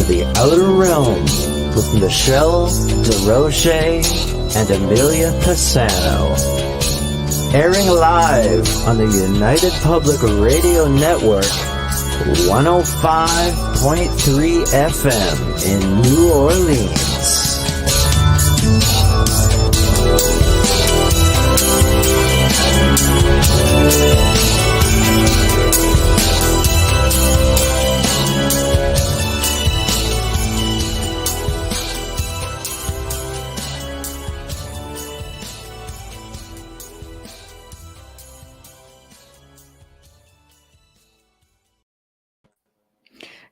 The Outer Realm with Michelle DeRoche and Amelia Pisano. Airing live on the United Public Radio Network, 105.3 FM in New Orleans.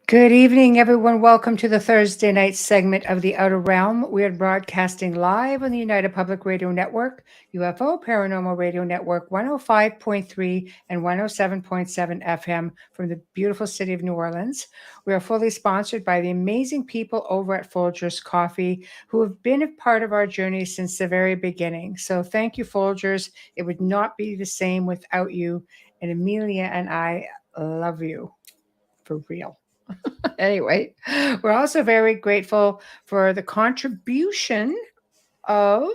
Good evening, everyone. Welcome to the Thursday night segment of The Outer Realm. We are broadcasting live on the United Public Radio Network, UFO Paranormal Radio Network, 105.3 and 107.7 FM from the beautiful city of New Orleans. We are fully sponsored by the amazing people over at Folgers Coffee, who have been a part of our journey since the very beginning. So thank you, Folgers. It would not be the same without you. And Amelia and I love you for real. Anyway, we're also very grateful for the contribution of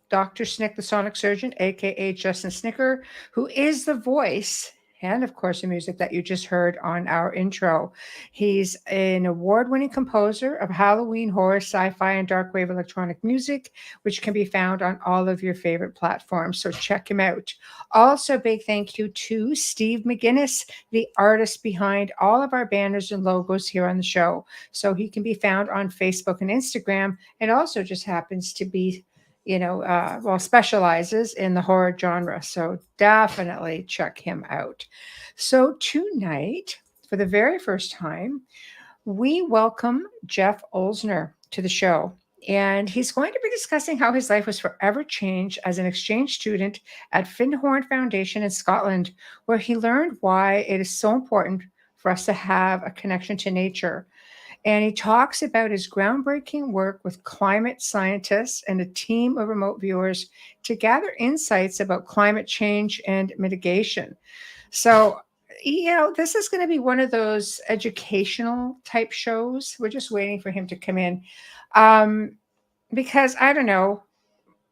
Dr. Snick, the sonic surgeon, aka Justin Snicker, who is the voice and, of course, the music that you just heard on our intro. He's an award-winning composer of Halloween, horror, sci-fi, and dark wave electronic music, which can be found on all of your favorite platforms. So check him out. Also, big thank you to Steve McGinnis, the artist behind all of our banners and logos here on the show. So he can be found on Facebook and Instagram, and also just happens to be specializes in the horror genre. So definitely check him out. So tonight, for the very first time, we welcome Jeff Olsner to the show. And he's going to be discussing how his life was forever changed as an exchange student at Findhorn Foundation in Scotland, where he learned why it is so important for us to have a connection to nature. And he talks about his groundbreaking work with climate scientists and a team of remote viewers to gather insights about climate change and mitigation. So, this is going to be one of those educational type shows. We're just waiting for him to come in. Because I don't know,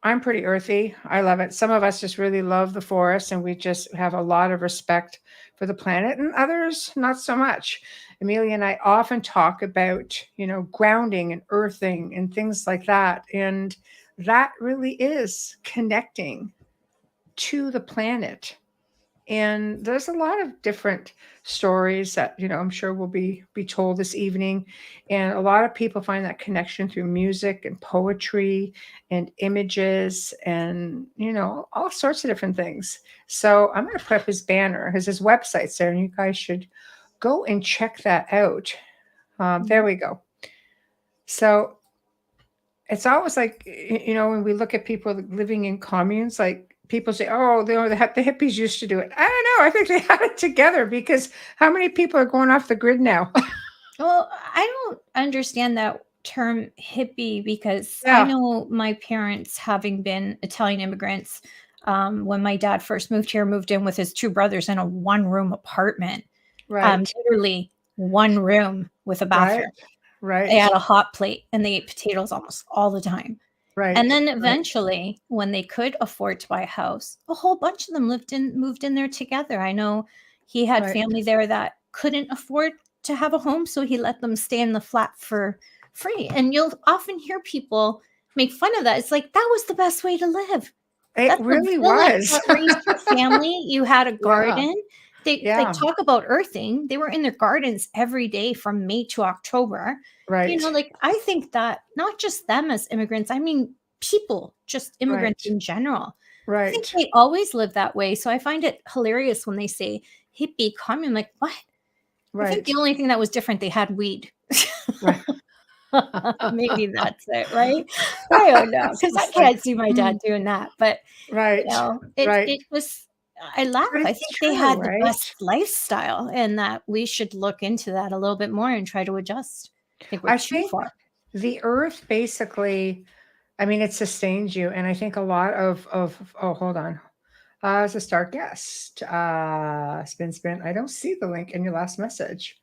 I'm pretty earthy. I love it. Some of us just really love the forest and we just have a lot of respect for the planet, and others not so much. Amelia and I often talk about, grounding and earthing and things like that. And that really is connecting to the planet. And there's a lot of different stories that, I'm sure will be told this evening. And a lot of people find that connection through music and poetry and images and, all sorts of different things. So I'm going to put up his banner, his website's there, and you guys should go and check that out. There we go. So it's always like, when we look at people living in communes, like, people say, oh, the hippies used to do it. I don't know. I think they had it together, because how many people are going off the grid now? Well, I don't understand that term hippie, because I know my parents, having been Italian immigrants, when my dad first moved here, moved in with his two brothers in a one-room apartment. Right. Literally one room with a bathroom. Right. They had a hot plate and they ate potatoes almost all the time. Right. And then eventually, when they could afford to buy a house, a whole bunch of them moved in there together. I know he had family there that couldn't afford to have a home, so he let them stay in the flat for free. And you'll often hear people make fun of that. It's like, that was the best way to live. It really was. That raised your family. You had a garden. They talk about earthing. They were in their gardens every day from May to October. Right. I think that not just them as immigrants, I mean, people, just immigrants in general. Right. I think they always live that way. So I find it hilarious when they say hippie commune. Like, what? Right. I think the only thing that was different, they had weed. Right. Maybe that's it, right? I don't know, because I can't see my dad doing that. But it was. I laugh. I think they had the best lifestyle, and that we should look into that a little bit more and try to adjust. I think the earth basically, it sustains you. And I think a lot of hold on. As a start guest, spin. I don't see the link in your last message.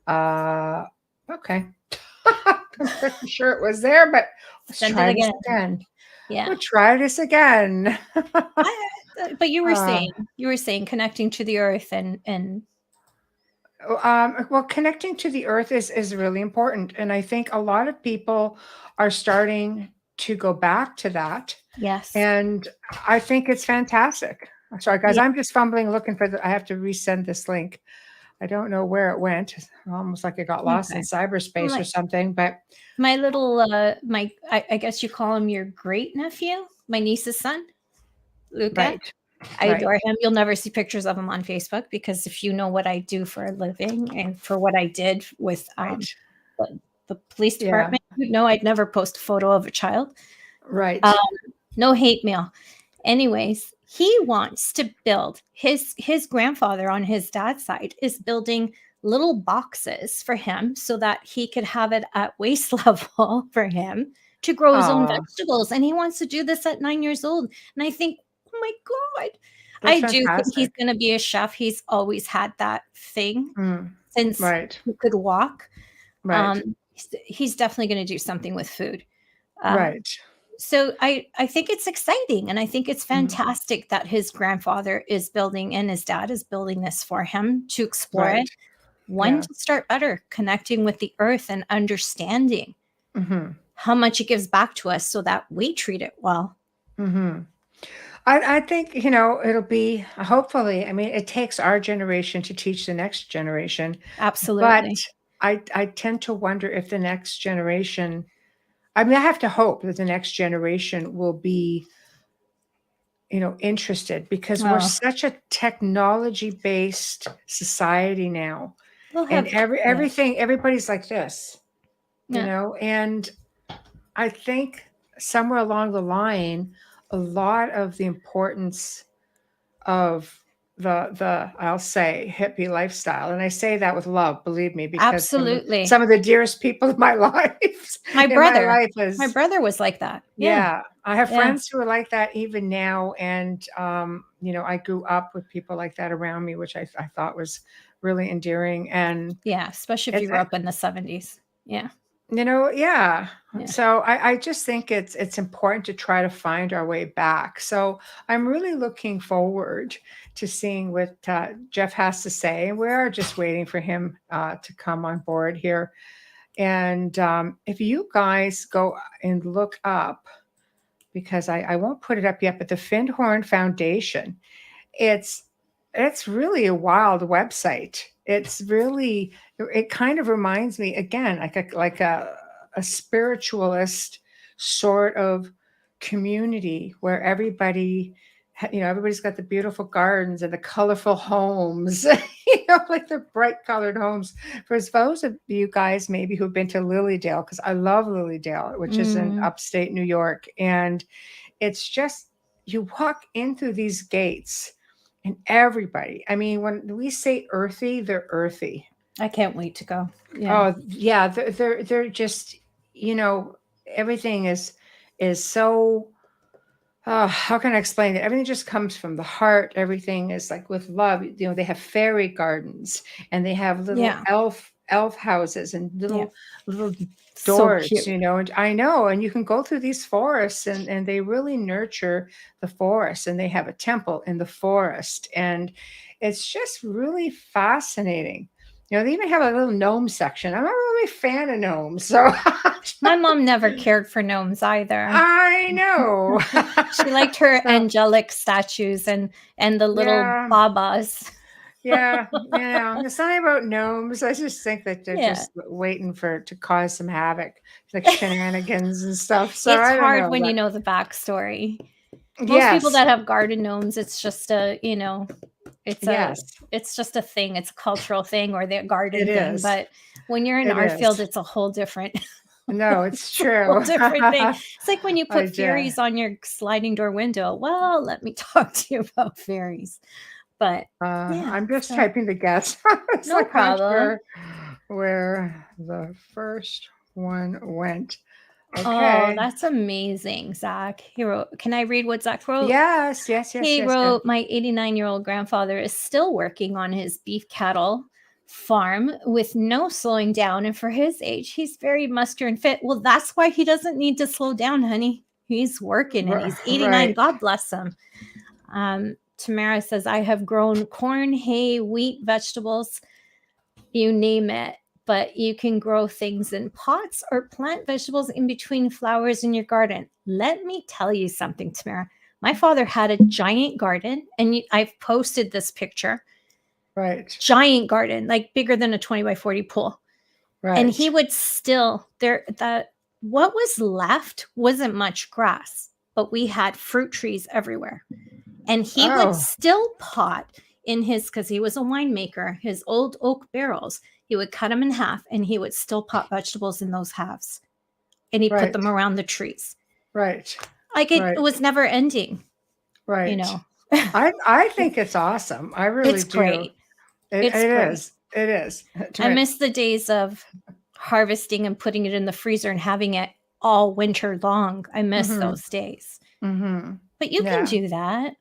Okay. I'm pretty sure it was there, but let's Send it try this again. again. Yeah. We'll try this again. But you were Uh, saying connecting to the earth and well, connecting to the earth is really important, and I think a lot of people are starting to go back to that, yes. and I think it's fantastic. Sorry, guys, Yeah. I'm just fumbling looking for I have to resend this link. I don't know where it went. Almost like it got lost in Okay. cyberspace or My something, but my little I guess you call him your great nephew, my niece's son, Luca. right, I right. adore him. You'll never see pictures of him on Facebook because if you know what I do for a living and for what I did with Right. the police Yeah. department, you'd know I'd never post a photo of a child. Right. Um, no hate mail. Anyways, he wants to build his grandfather on his dad's side is building little boxes for him so that he could have it at waist level for him to grow his own Oh, vegetables. And he wants to do this at 9 years old. And I think, oh my God, that's I do think he's fantastic. going to be a chef. He's always had that thing Mm, since right. he could walk. Right. He's definitely going to do something with food. Uh, Right. so I think it's exciting and I think it's Mm, fantastic that his grandfather is building and his dad is building this for him to explore right. it. One, Yeah. to start better, connecting with the earth and understanding Hmm. how much it gives back to us so that we treat it well. Hmm. I think, it'll be hopefully, I mean, it takes our generation to teach the next generation, but Absolutely. I tend to wonder if the next generation, I mean, I have to hope that the next generation will be, interested because we're Oh, such a technology based society now. we'll And have, yeah, everybody's like this, yeah, and I think somewhere along the line, a lot of the importance of the I'll say hippie lifestyle, and I say that with love, believe me, because absolutely. some of the dearest people in my life My in my brother, life my is brother was like that. Yeah. yeah. I have Yeah. friends who are like that even now, and I grew up with people like that around me, which I thought was really endearing, and Yeah. Especially if you it's grew up in the 70s. Yeah. Yeah. Yeah. So I just think it's important to try to find our way back. So I'm really looking forward to seeing what Jeff has to say. We are just waiting for him to come on board here. And if you guys go and look up, because I won't put it up yet, but the Findhorn Foundation, it's it's really a wild website. It's really it kind of reminds me again like a spiritualist sort of community where everybody's got the beautiful gardens and the colorful homes, like the bright colored homes. For those of you guys maybe who've been to Lilydale, because I love Lilydale, which is in Mm. upstate New York, and it's just you walk in through these gates and everybody, I mean, when we say earthy, they're earthy. I can't wait to go. Yeah. Oh, yeah, they're just, you know, everything is so how can I explain it? Everything just comes from the heart. Everything is like with love. They have fairy gardens and they have little Yeah. elf houses and Yeah. little So doors, cute. and I know, and you can go through these forests and they really nurture the forest, and they have a temple in the forest, and it's just really fascinating. They even have a little gnome section. I'm not really a fan of gnomes, so My mom never cared for gnomes either. I know. She liked her So angelic statues and the little yeah, babas. yeah. It's not about gnomes. I just think that they're Yeah. just waiting to cause some havoc, like shenanigans and stuff. So It's I don't hard know, when you but know the backstory. Most people yes, that have garden gnomes, it's just it's a yes, it's just a thing. It's a cultural thing or their it garden thing. is. But when you're in It our field, is. it's a whole different No, it's whole true. different thing. It's like when you I put do. fairies on your sliding door window. Well, let me talk to you about fairies. But yeah, I'm just so typing the guess. It's no like I'm not problem. sure where the first one went. Oh, Okay. that's amazing, Zach. He wrote, can I read what Zach wrote? Yes, yes, yes, He yes, yes. wrote, my 89-year-old grandfather is still working on his beef cattle farm with no slowing down. And for his age, he's very muscular and fit. Well, that's why he doesn't need to slow down, honey. He's working and he's 89. Right. God bless him. Tamara says, I have grown corn, hay, wheat, vegetables, you name it. But you can grow things in pots or plant vegetables in between flowers in your garden. Let me tell you something, Tamara. My father had a giant garden, and I've posted this picture. Right. Giant garden, like bigger than a 20 by 40 pool. Right. And he would still, what was left wasn't much grass, but we had fruit trees everywhere. And he would still pot in his, because he was a winemaker, his old oak barrels. He would cut them in half and he would still pot vegetables in those halves. And he put them around the trees. Right. Like it was never ending. Right. You know, I think it's awesome. I really do. It's great. It is. It is. I miss the days of harvesting and putting it in the freezer and having it all winter long. I miss those days. But you can do that.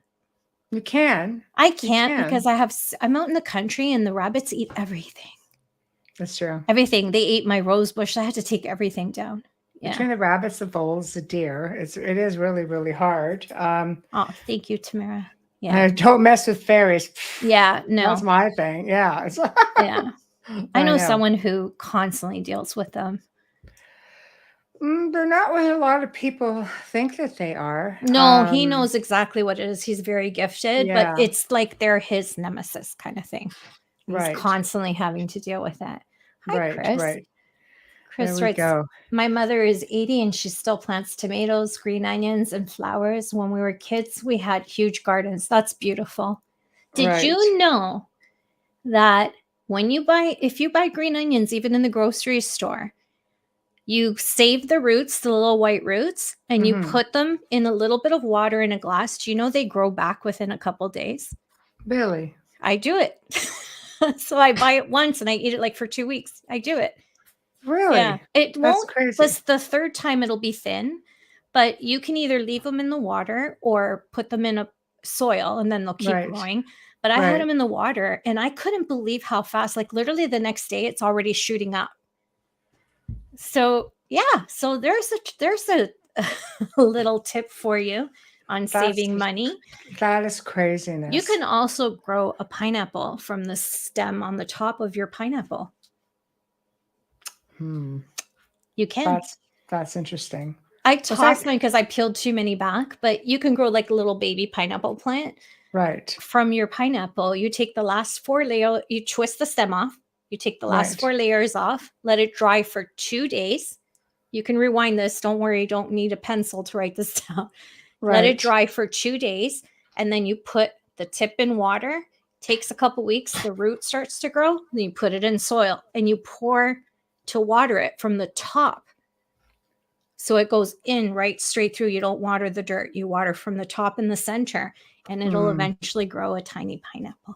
You can. I can't because I'm out in the country and the rabbits eat everything. That's true. Everything. They ate my rose bush. I had to take everything down. Yeah. Between the rabbits, the voles, the deer, it is really, really hard. Oh, thank you, Tamara. Yeah. Don't mess with fairies. Yeah, no. That's my thing. Yeah. Yeah. I know someone who constantly deals with them. They're not what a lot of people think that they are. No, he knows exactly what it is. He's very gifted, but it's like they're his nemesis kind of thing. He's constantly having to deal with that. Hi, Chris. Right. Chris writes, my mother is 80 and she still plants tomatoes, green onions, and flowers. When we were kids, we had huge gardens. That's beautiful. Did you know that if you buy green onions, even in the grocery store, you save the roots, the little white roots, and you put them in a little bit of water in a glass? Do you know they grow back within a couple days? Really? I do it. So I buy it once and I eat it like for 2 weeks. I do it. Really? Yeah. It won't. Crazy. The third time it'll be thin, but you can either leave them in the water or put them in a soil and then they'll keep growing. But I had them in the water and I couldn't believe how fast, like literally the next day it's already shooting up. So yeah. So there's a little tip for you on saving money. That is craziness. You can also grow a pineapple from the stem on the top of your pineapple. You can. That's interesting. I tossed mine because I peeled too many back, but you can grow like a little baby pineapple plant. Right. From your pineapple, you take the last 4 layers, you twist the stem off, you take the last 4 layers off, let it dry for 2 days. You can rewind this. Don't worry, you don't need a pencil to write this down. Let it dry for 2 days, and then you put the tip in water. Takes a couple weeks, the root starts to grow, then you put it in soil, and you pour to water it from the top. So it goes in right straight through. You don't water the dirt. You water from the top in the center, and it'll eventually grow a tiny pineapple.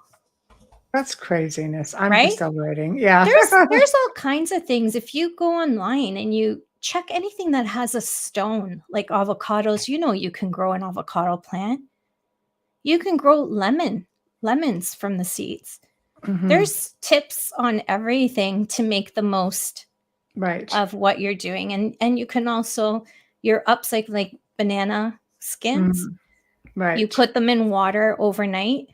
That's craziness. I'm just celebrating. Yeah. There's all kinds of things. If you go online and you check anything that has a stone, like avocados, you can grow an avocado plant. You can grow lemons from the seeds. There's tips on everything to make the most of what you're doing. And you can also, you're upcycling like banana skins. You put them in water overnight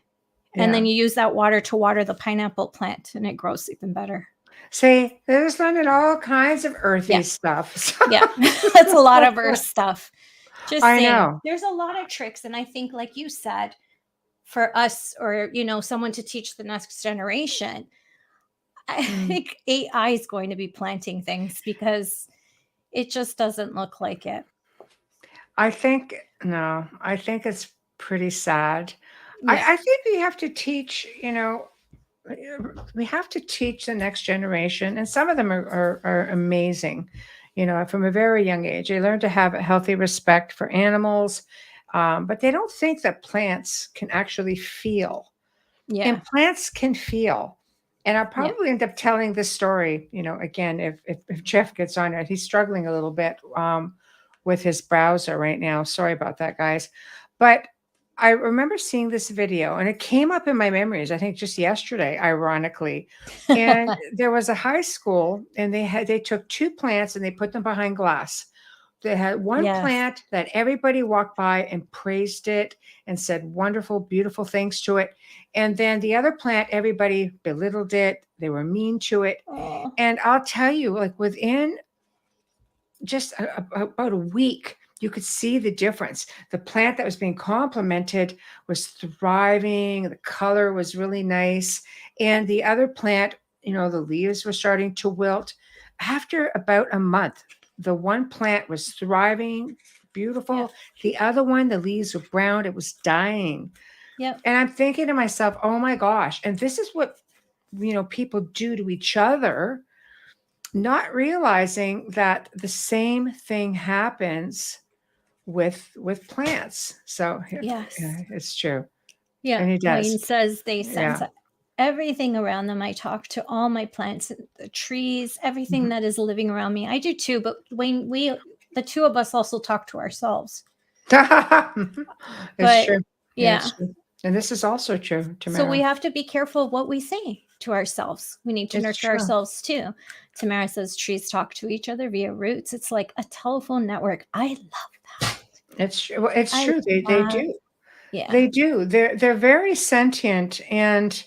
and then you use that water to water the pineapple plant and it grows even better. See, there's learning all kinds of earthy stuff. Yeah, that's a lot of earth stuff. Just saying, know. There's a lot of tricks. And I think, like you said, for us or, someone to teach the next generation, I think AI is going to be planting things because it just doesn't look like it. I think it's pretty sad. Yeah. I think we have to teach, we have to teach the next generation, and some of them are amazing, from a very young age. They learn to have a healthy respect for animals, but they don't think that plants can actually feel. Yeah. And plants can feel. And I'll probably end up telling this story, again, if Jeff gets on it. He's struggling a little bit with his browser right now. Sorry about that, guys. But I remember seeing this video and it came up in my memories, I think just yesterday, ironically. And there was a high school and they took two plants and they put them behind glass. They had one Yes. plant that everybody walked by and praised it and said wonderful, beautiful things to it. And then the other plant, everybody belittled it. They were mean to it. Oh, And I'll tell you, like within just about a week, you could see the difference. The plant that was being complimented was thriving. The color was really nice. And the other plant, the leaves were starting to wilt. After about a month, the one plant was thriving, beautiful. Yep. The other one, the leaves were brown. It was dying. yep. And I'm thinking to myself, oh my gosh. And this is what, people do to each other, not realizing that the same thing happens with plants. So Yes. yeah, it's true. Yeah. And it does. Wayne says they sense Yeah. everything around them. I talk to all my plants, the trees, everything Mhm. that is living around me. I do too. But Wayne, the two of us also talk to ourselves. It's But true. yeah. It's true. And this is also true, Tamara. So we have to be careful of what we say to ourselves. We need to It's nurture true. ourselves too. Tamara says trees talk to each other via roots. It's like a telephone network. I love that. It's true. Well, it's I true. They love- do. Yeah. They do. They're very sentient, and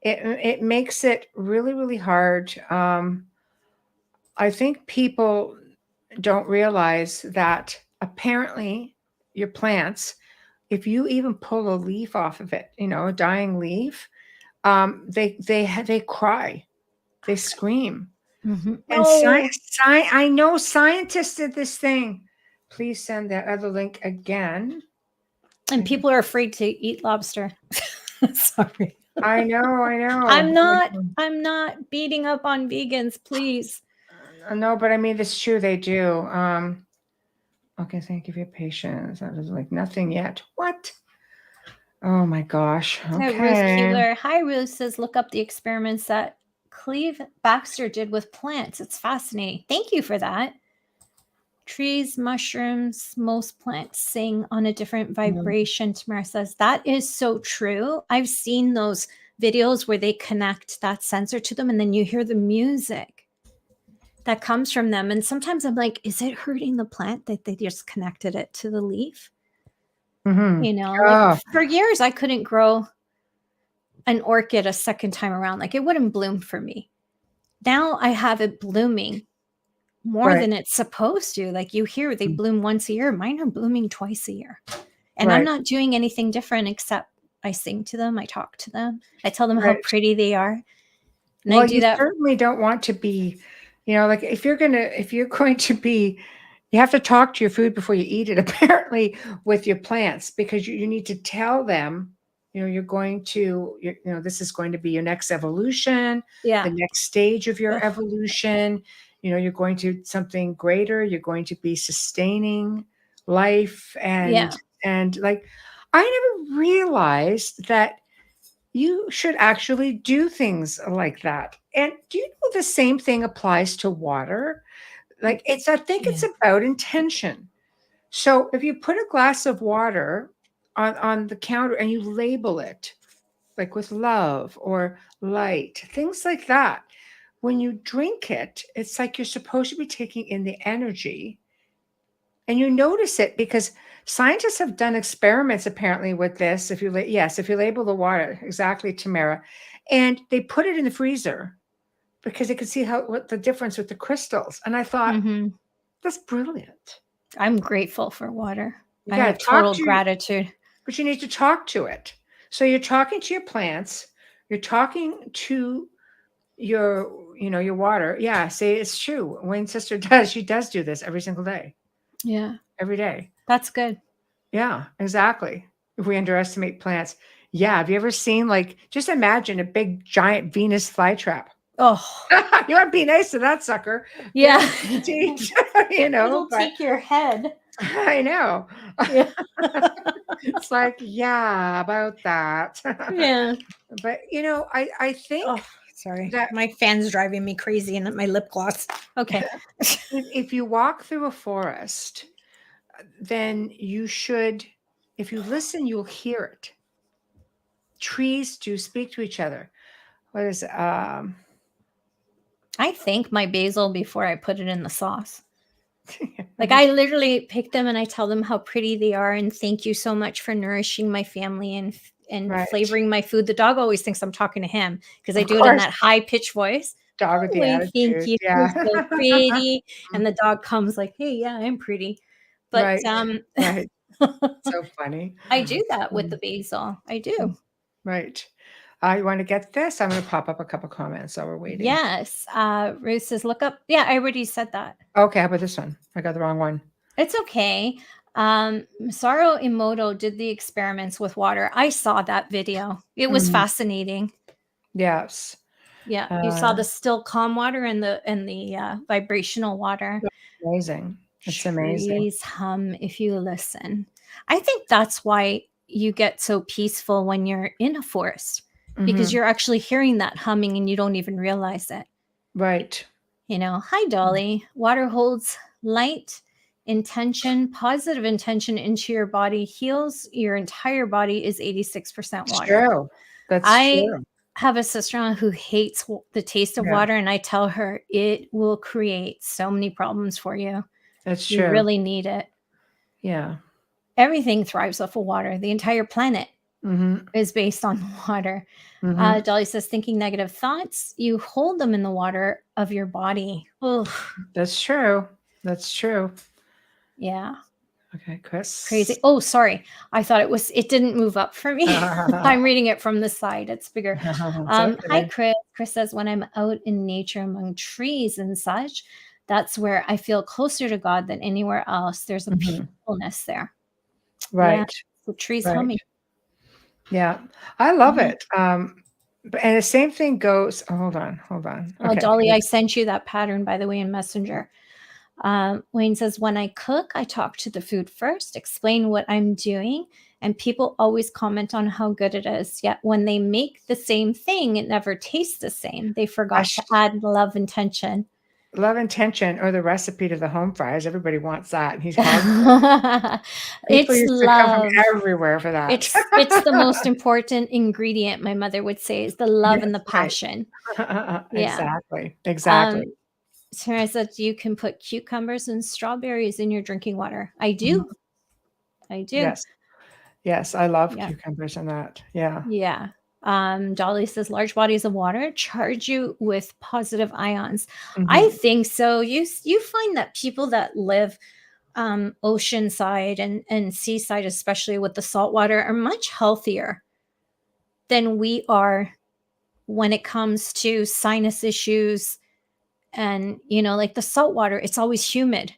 it makes it really, really hard. I think people don't realize that apparently your plants, if you even pull a leaf off of it, a dying leaf, they cry, they scream. Mhm. And Oh, I know scientists did this thing. Please send that other link again. and people are afraid to eat lobster. Sorry. I know. I'm not beating up on vegans, please. No, but I mean, it's true. They do. Okay, thank you for your patience. That was like nothing yet. What? Oh my gosh. Ruth Okay. Keeler. Hi, Ruth says, look up the experiments that Cleve Baxter did with plants. It's fascinating. Thank you for that. Trees, mushrooms, most plants sing on a different vibration. Tamara says, that is so true. I've seen those videos where they connect that sensor to them and then you hear the music that comes from them. And sometimes I'm like, is it hurting the plant that they just connected it to the leaf? Mhm. For years, I couldn't grow an orchid a second time around. Like it wouldn't bloom for me. Now I have it blooming more Right. than it's supposed to. Like you hear they bloom once a year. Mine are blooming twice a year. And Right. I'm not doing anything different except I sing to them. I talk to them. I tell them how Right. pretty they are. And Well, I do you that. certainly don't want to be, like if you're going to be, you have to talk to your food before you eat it, apparently, with your plants, because you need to tell them, you're going to, this is going to be your next evolution, Yeah. the next stage of your Ugh. evolution. You're going to something greater. You're going to be sustaining life. Yeah. And like, I never realized that you should actually do things like that. And do you know the same thing applies to water? Like I think it's Yeah. about intention. So if you put a glass of water on the counter and you label it like with love or light, things like that, when you drink it, it's like you're supposed to be taking in the energy. And you notice it because scientists have done experiments apparently with this. If you label the water, exactly, Tamara, and they put it in the freezer because they could see what the difference with the crystals. And I thought, Mhm. that's brilliant. I'm grateful for water. You I gotta have total talk to gratitude. but you need to talk to it. So you're talking to your plants, you're talking to your water. Yeah, say it's true. Wayne's sister does. She does do this every single day, Yeah. every day. That's good. Yeah, exactly. If we underestimate plants. Yeah. Have you ever seen just imagine a big giant Venus flytrap? Oh, You want to be nice to that sucker. yeah. It'll It'll take your head. I know. Yeah. It's like, yeah, about that. Yeah. But I think Oh, sorry. that My fan's driving me crazy and my lip gloss. Okay. if you walk through a forest, then you should if you listen, you'll hear it. Trees do speak to each other. What is I thank my basil before I put it in the sauce. Like I literally pick them and I tell them how pretty they are and thank you so much for nourishing my family and Right. flavoring my food. The dog always thinks I'm talking to him because I Of do it in course. that high pitched voice. Dog with the "Oh, thank attitude. you. Yeah. You're so pretty." And the dog comes like, "Hey, yeah, I'm pretty." But Right. Right. So funny. I do that with the basil. I do. Right. You want to get this? I'm going to pop up a couple comments while we're waiting. Yes. Ruth says, look up. Yeah, I already said that. Okay, how about this one? I got the wrong one. It's okay. Masaru Emoto did the experiments with water. I saw that video. It was fascinating. Yes. Yeah, you saw the still calm water and the vibrational water. Amazing. It's amazing. Trees hum if you listen. I think that's why you get so peaceful when you're in a forest because you're actually hearing that humming and you don't even realize it. Right. You know, hi Dolly. Water holds light, intention, positive intention into your body, heals your entire body is 86% water. True. That's true. Have a sister-in-law who hates the taste of water, and I tell her it will create so many problems for you. That's true. You really need it. Yeah. Everything thrives off of water. The entire planet is based on water. Dolly says, thinking negative thoughts, you hold them in the water of your body. Ugh. That's true. That's true. Yeah. Okay, Chris. Crazy. Oh, sorry. I thought it didn't move up for me. I'm reading it from the side. It's bigger. Hi, Chris. Chris says, when I'm out in nature among trees and such, that's where I feel closer to God than anywhere else. There's a peacefulness there. Right. Yeah, the trees humming. Yeah. I love it. And the same thing goes. Oh, hold on. Okay. Oh, Dolly, I sent you that pattern, by the way, in Messenger. Wayne says, when I cook, I talk to the food first, explain what I'm doing, and people always comment on how good it is. Yet when they make the same thing, it never tastes the same. They forgot to add love intention. Love intention, or the recipe to the home fries. Everybody wants that. He's it's love. Come from everywhere for that. It's the most important ingredient, my mother would say, is the love and the passion. Exactly. Exactly. Sarah said you can put cucumbers and strawberries in your drinking water. I do. I do. Yes. I love cucumbers and that. Yeah. Yeah. Dolly says large bodies of water charge you with positive ions. I think so. You find that people that live oceanside and seaside, especially with the salt water, are much healthier than we are when it comes to sinus issues. And, like the salt water, it's always humid.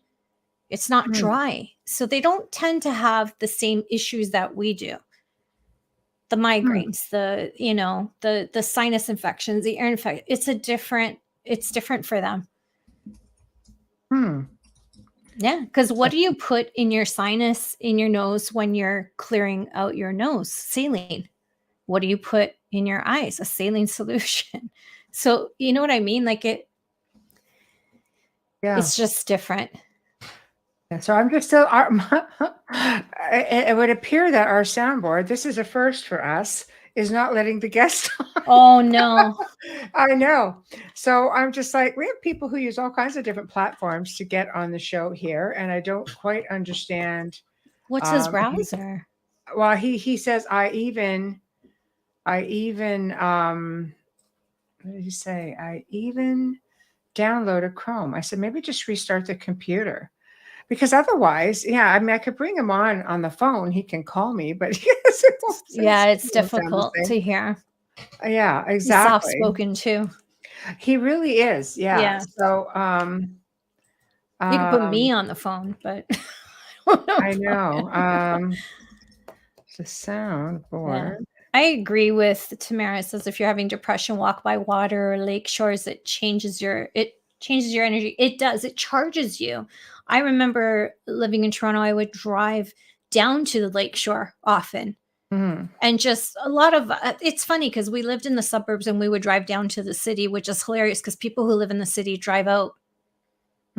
It's not dry. So they don't tend to have the same issues that we do. The migraines, the sinus infections, the ear infection. It's different for them. Yeah. Because what do you put in your sinus, in your nose when you're clearing out your nose? Saline. What do you put in your eyes? A saline solution. So you know what I mean? Like it's just different. Yeah, so I'm just still. It would appear that our soundboard, this is a first for us, is not letting the guests on. Oh no! I know. So I'm just like, we have people who use all kinds of different platforms to get on the show here, and I don't quite understand. What's his browser? He says I even. What did he say? I even downloaded Chrome. I said, maybe just restart the computer, because otherwise, I could bring him on the phone. He can call me, but it's difficult to hear. Yeah, exactly. Soft spoken too. He really is. Yeah. So, you can put me on the phone, but I know. The soundboard. Yeah. I agree with Tamara. It says if you're having depression, walk by water or lake shores. It changes your energy. It does. It charges you. I remember living in Toronto. I would drive down to the lake shore often, and just a lot of. It's funny because we lived in the suburbs and we would drive down to the city, which is hilarious because people who live in the city drive out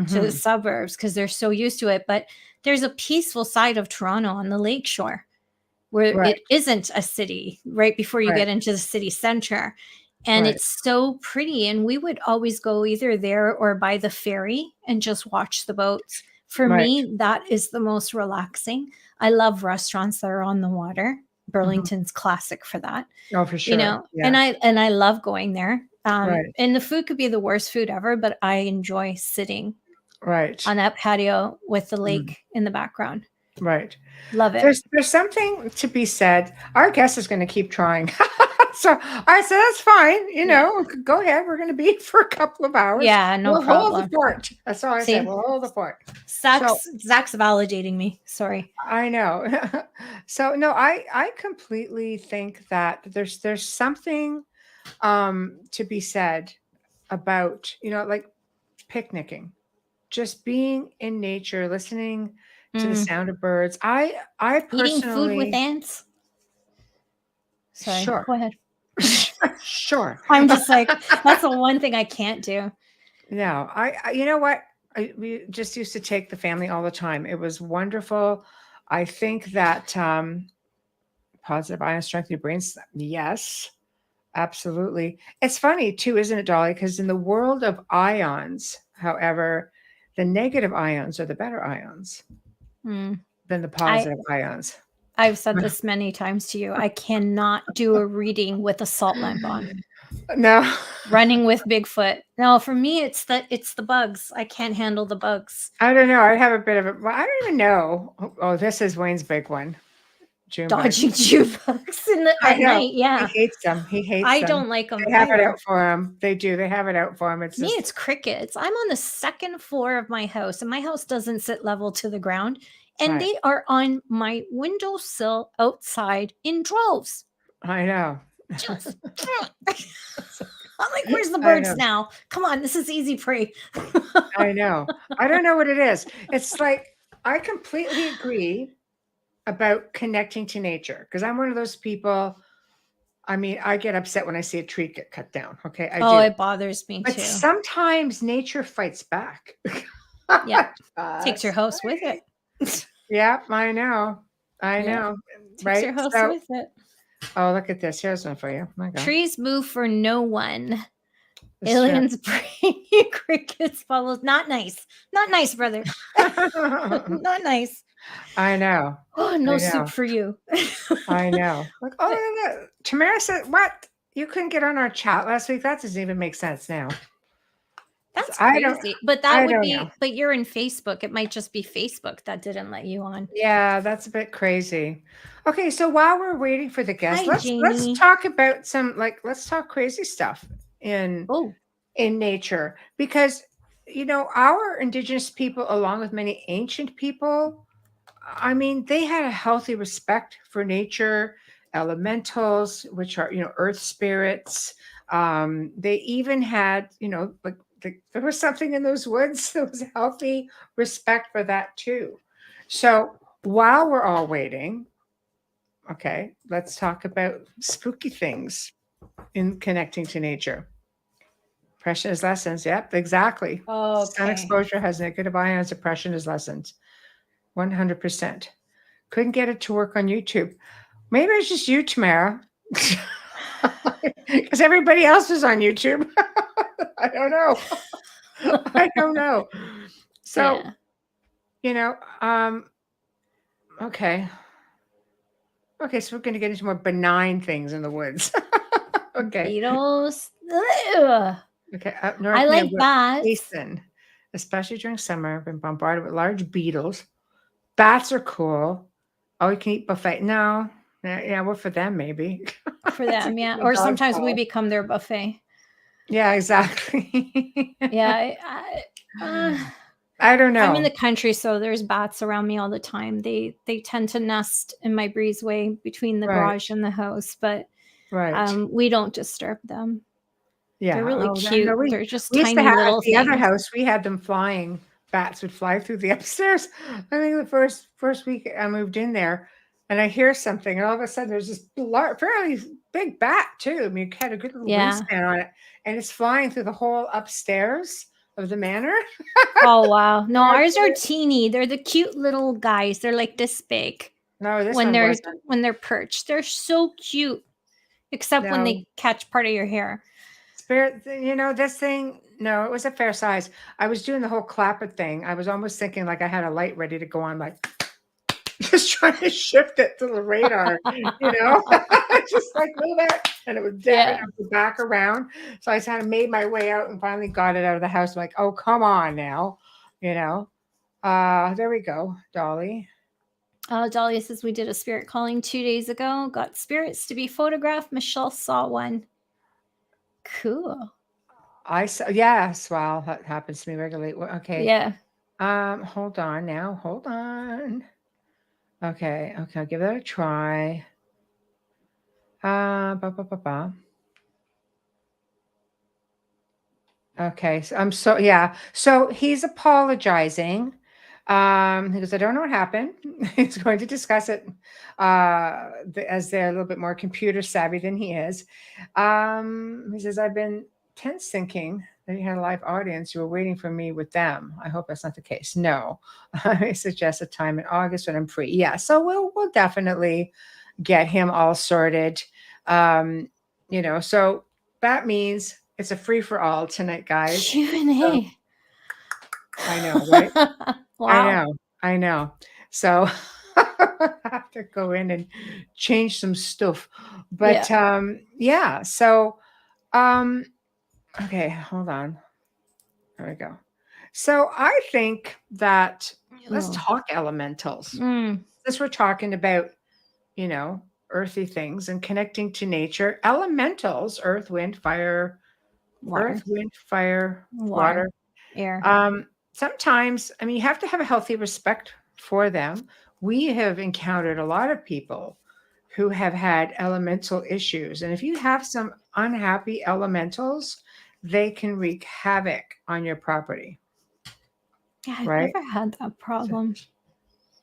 to the suburbs because they're so used to it. But there's a peaceful side of Toronto on the lake shore. where Right. it isn't a city right before you Right. get into the city center. And Right. it's so pretty. And we would always go either there or by the ferry and just watch the boats. For Right. me, that is the most relaxing. I love restaurants that are on the water. Burlington's classic for that. Oh, for You sure. know, Yeah. and I love going there. Right. And the food could be the worst food ever, but I enjoy sitting Right. on that patio with the Mm. lake in the background. Right. Love it. There's something to be said. Our guest is going to keep trying. So I said, that's fine. You know, go ahead. We're going to be for a couple of hours. Yeah, no We'll hold problem. the fort. That's all I See? said. We'll hold the fort. Zach's validating me. Sorry. I know. So no, I completely think that there's something to be said about, you know, like picnicking, just being in nature, listening to the sound of birds. I Eating food with personally ants. Sorry. Sure. Go ahead. Sure. I'm just like, that's the one thing I can't do. No, I you know what? We just used to take the family all the time. It was wonderful. I think that positive ion strength in your brains. Yes, absolutely. It's funny too, isn't it, Dolly? Because in the world of ions, however, the negative ions are the better ions Mm. than the positive ions. I've said this many times to you. I cannot do a reading with a salt lamp on. No. Running with Bigfoot. No, for me, it's the bugs. I can't handle the bugs. I don't know. I'd have a bit of a. Well, I don't even know. Oh, this is Wayne's big one. June bug. Dodging June bugs I at know. night. Yeah, He hates them. He hates I them. don't like them. They have it out for him. They do. They have it out for him. It's Me, just, it's crickets. I'm on the second floor of my house, and my house doesn't sit level to the ground, and Right. they are on my windowsill outside in droves. I know. Just, I'm like, where's the I birds know. now? Come on, this is easy prey. I know. I don't know what it is. It's like I completely agree about connecting to nature because I'm one of those people. I mean, I get upset when I see a tree get cut down. Okay, I Oh, do. it bothers me But too. sometimes nature fights back. Yeah, takes your house with it. Yeah, I know. I Yeah. know. Takes Right. your house So, with it. oh, look at this. Here's one for you. My God. Trees move for no one. It's true. Aliens bring you crickets follows. Not nice. Not nice, brother. Not nice. I know. Oh, no I know. soup for you. I know. Like, oh, look, Tamara said, what? You couldn't get on our chat last week? That doesn't even make sense now. That's I don't- crazy. But I that would don't be, know. but you're in Facebook. It might just be Facebook that didn't let you on. Yeah, that's a bit crazy. Okay, so while we're waiting for the guest, Hi, Jamie. let's talk about let's talk crazy stuff in Oh, nature because you know our indigenous people, along with many ancient people, I mean, they had a healthy respect for nature, elementals, which are earth spirits. They even had like there was something in those woods. There was healthy respect for that too. So while we're all waiting, okay, let's talk about spooky things in connecting to nature. Depression is lessons. Yep, exactly. Sun okay. exposure has negative ions. Depression is lessons. 100%. Couldn't get it to work on YouTube. Maybe it's just you, Tamara. Because everybody else is on YouTube. I don't know. I don't know. So, Yeah. Okay. Okay, so we're going to get into more benign things in the woods. Okay. Beetles. Ugh. Okay. Up north I near like bats. Basin, especially during summer, I've been bombarded with large beetles. Bats are cool. Oh, you can eat buffet. No. Yeah, well, for them, maybe. For them, yeah. The Or dog sometimes we bowl. become their buffet. Yeah, exactly. Yeah. I don't know. I'm in the country, so there's bats around me all the time. They tend to nest in my breezeway between the Right. garage and the house, but Right. we don't disturb them. Yeah. They're really Oh, no, cute. no, They're just we used to tiny have little at the other things. house, we had them flying. Bats would fly through the upstairs. I think the first week I moved in there, and I hear something, and all of a sudden there's this fairly big bat too. I mean, it had a good little Yeah. wingspan on it, and it's flying through the whole upstairs of the manor. Oh wow. No, Yeah, ours are cute. teeny. They're the cute little guys. They're like this big. No, this when one they're wasn't. when they're perched. They're so cute, except when No. they catch part of your hair. Spirit, this thing, no, it was a fair size. I was doing the whole clapper thing. I was almost thinking like I had a light ready to go on, like just trying to shift it to the radar, just like move it. And it was dead Yeah. back around. So I kind of made my way out and finally got it out of the house. I'm like, oh, come on now, there we go, Dolly. Dahlia says we did a spirit calling 2 days ago. Got spirits to be photographed. Michelle saw one. Cool. I saw, yes, well, that happens to me regularly. Okay. Yeah. Hold on now. Hold on. Okay, I'll give that a try. Ba, ba, ba, ba. Okay, so he's apologizing. He goes, I don't know what happened. He's going to discuss it as they're a little bit more computer savvy than he is. He says, I've been tense thinking that you had a live audience. You were waiting for me with them. I hope that's not the case. No, I suggest a time in August when I'm free. Yeah, so we'll definitely get him all sorted. So that means it's a free for all tonight, guys. Q&A. I know, right? Wow. I know. So I have to go in and change some stuff. But so okay, hold on. There we go. So I think that let's talk elementals. Since we're talking about, earthy things and connecting to nature, elementals, earth, wind, fire, Water. water, Air. Sometimes, you have to have a healthy respect for them. We have encountered a lot of people who have had elemental issues. And if you have some unhappy elementals, they can wreak havoc on your property. Yeah, I've right? never had that problem.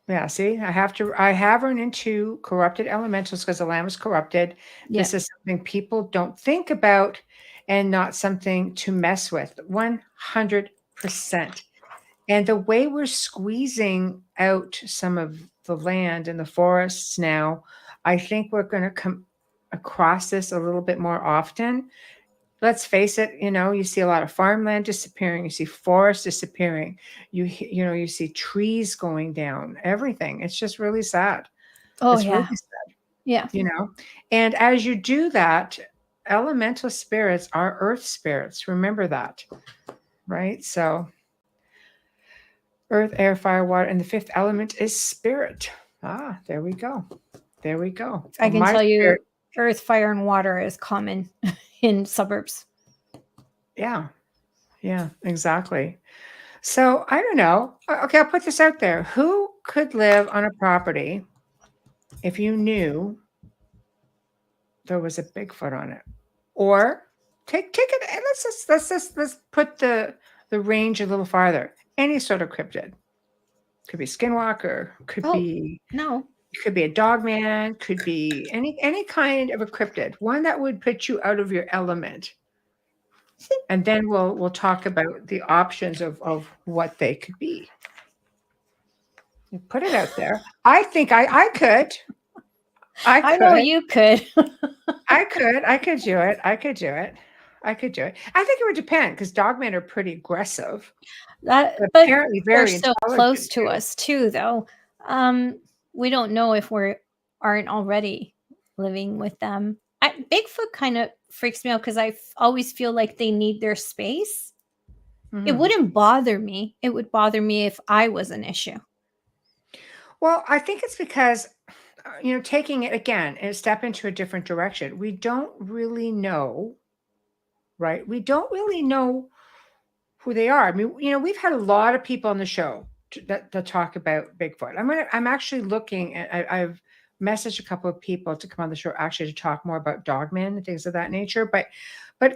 Yeah, see, I have run into corrupted elementals because the land was corrupted. Yeah. This is something people don't think about and not something to mess with. 100%. And the way we're squeezing out some of the land and the forests now, I think we're going to come across this a little bit more often. Let's face it, you see a lot of farmland disappearing, you see forests disappearing, you see trees going down, everything. It's just really sad. Oh, it's yeah. really sad. Yeah. And as you do that, elemental spirits are earth spirits. Remember that, right? So earth, air, fire, water, and the fifth element is spirit. There we go. I can tell you earth, fire, and water is common in suburbs. Yeah, exactly. So I don't know. Okay, I'll put this out there. Who could live on a property if you knew there was a Bigfoot on it? Or take it. Let's put the range a little farther. Any sort of cryptid. Could be skinwalker. Could be a dogman. Could be any kind of a cryptid. One that would put you out of your element. And then we'll talk about the options of what they could be. You put it out there. I think I could. I know you could. I could do it. I think it would depend because dogmen are pretty aggressive. But apparently very they're so close to us too, though. We don't know if we aren't already living with them. Bigfoot kind of freaks me out because I always feel like they need their space. Mm-hmm. It wouldn't bother me. It would bother me if I was an issue. Well, I think it's because, taking it again and step into a different direction. We don't really know, right? We don't really know who they are. I mean, we've had a lot of people on the show that talk about Bigfoot. I'm actually looking at, I've messaged a couple of people to come on the show actually to talk more about dogmen and things of that nature. But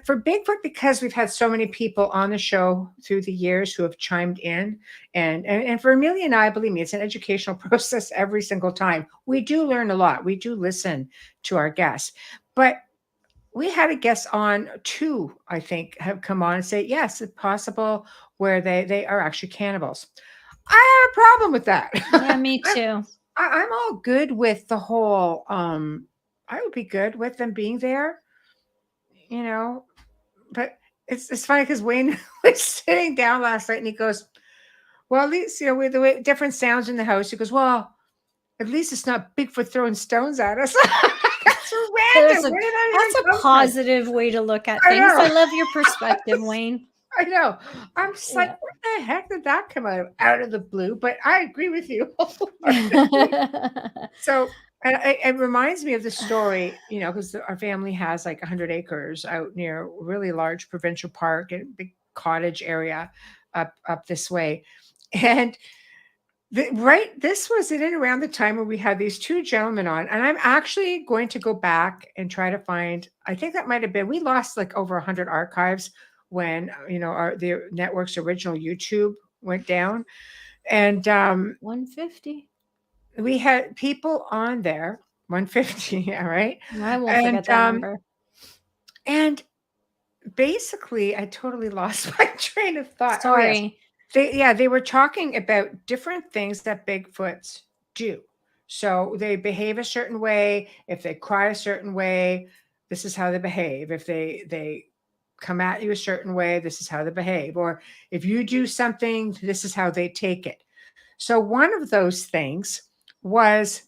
for Bigfoot, because we've had so many people on the show through the years who have chimed in, and for Amelia and I, believe me, it's an educational process every single time. We do learn a lot. We do listen to our guests. But we had a guest on two, I think, have come on and say, yes, it's possible where they are actually cannibals. I have a problem with that. Yeah, me too. I'm all good with the whole. I would be good with them being there, you know. But it's funny because Wayne was sitting down last night and he goes, "Well, at least with the way different sounds in the house." He goes, "Well, at least it's not Bigfoot throwing stones at us." That's There's random. a, Where did that that's even a come from? positive way to look at I things. know. I love your perspective, Wayne. I know. I'm just like, where the heck did that come out of the blue? But I agree with you. So it reminds me of the story, because our family has like 100 acres out near a really large provincial park and big cottage area up this way. And this was in and around the time where we had these two gentlemen on. And I'm actually going to go back and try to find, I think that might have been, we lost like over 100 archives when, the network's original YouTube went down. And 150. we had people on there, 150, yeah, right? I won't forget that number. And basically, I totally lost my train of thought. Sorry. Oh, yes. They were talking about different things that Bigfoots do. So they behave a certain way. If they cry a certain way, this is how they behave. If they come at you a certain way, this is how they behave. Or if you do something, this is how they take it. So one of those things was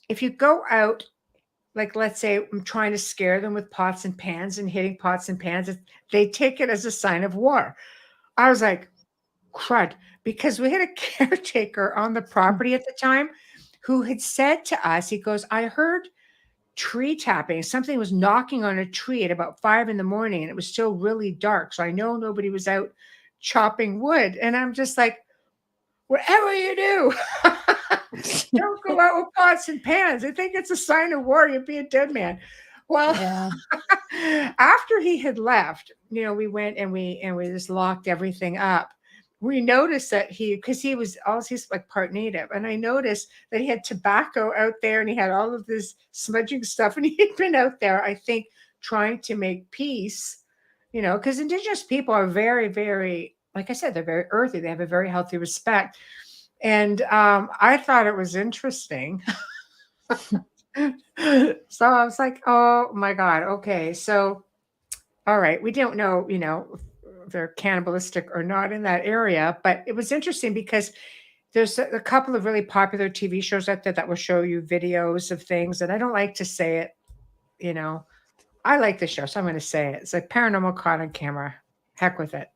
if you go out, like let's say I'm trying to scare them with pots and pans and hitting pots and pans, they take it as a sign of war. I was like, crud, because we had a caretaker on the property at the time who had said to us, he goes, I heard tree tapping. Something was knocking on a tree at about 5 a.m. and it was still really dark. So I know nobody was out chopping wood. And I'm just like, whatever you do, don't go out with pots and pans. I think it's a sign of war. You'd be a dead man. Well, after he had left, we went and we just locked everything up. We noticed that because he's like part native, and I noticed that he had tobacco out there and he had all of this smudging stuff, and he'd been out there, I think, trying to make peace, because Indigenous people are very, very, like I said, they're very earthy. They have a very healthy respect. And I thought it was interesting. So I was like, oh my God. Okay. So, all right. We don't know, if they're cannibalistic or not in that area, but it was interesting because there's a couple of really popular TV shows out there that will show you videos of things. And I don't like to say it, I like the show, so I'm going to say it. It's like Paranormal Caught on Camera. Heck with it.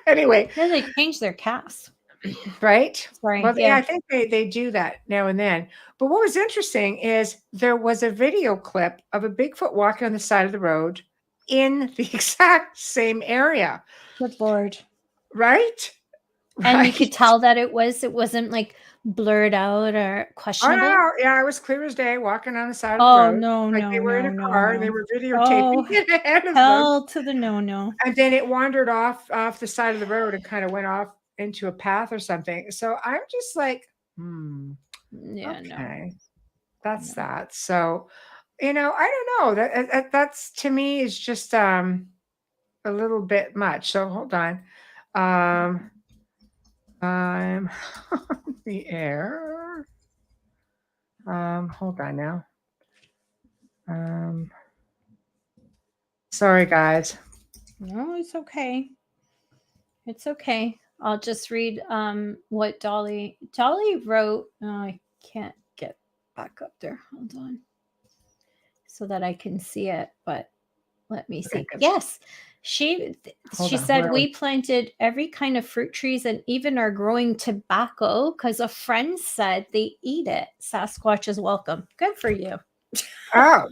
Anyway. Yeah, they changed their cast. Right? Sorry. Well, yeah, I think they do that now and then. But what was interesting is there was a video clip of a Bigfoot walking on the side of the road in the exact same area. Good Lord. Right? And you could tell that it wasn't like blurred out or questionable. Oh, no. Yeah, it was clear as day walking on the side of the road. No, like no, they were no, in a car and they were videotaping it ahead of hell them. to the no. And then it wandered off the side of the road and kind of went off into a path or something. So I'm just like, yeah, okay. no. That's that. So, I don't know. That's to me is just a little bit much. So hold on. I'm on the air. Hold on now. Sorry, guys. No, it's okay. It's okay. I'll just read what Dolly wrote. Oh, I can't get back up there. Hold on. So that I can see it, but let me see. Yes. She said we planted every kind of fruit trees and even are growing tobacco because a friend said they eat it. Sasquatch is welcome. Good for you. Oh,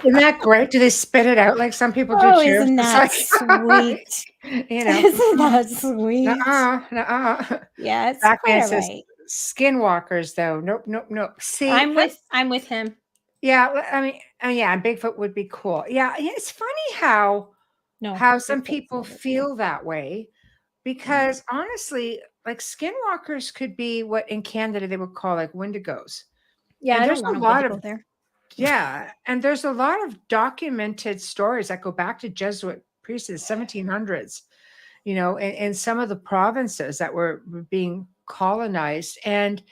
isn't that great? Do they spit it out like some people do? Isn't that sweet? Isn't that sweet? Yeah, it's quite all right. Skinwalkers, though. Nope. See, I'm with him. Yeah, I mean, Bigfoot would be cool. Yeah, it's funny how some people feel that way, because honestly, like skinwalkers could be what in Canada they would call like Wendigos. Yeah, and there's a lot of there. Yeah, and there's a lot of documented stories that go back to Jesuit priests in the 1700s, in some of the provinces that were being colonized. And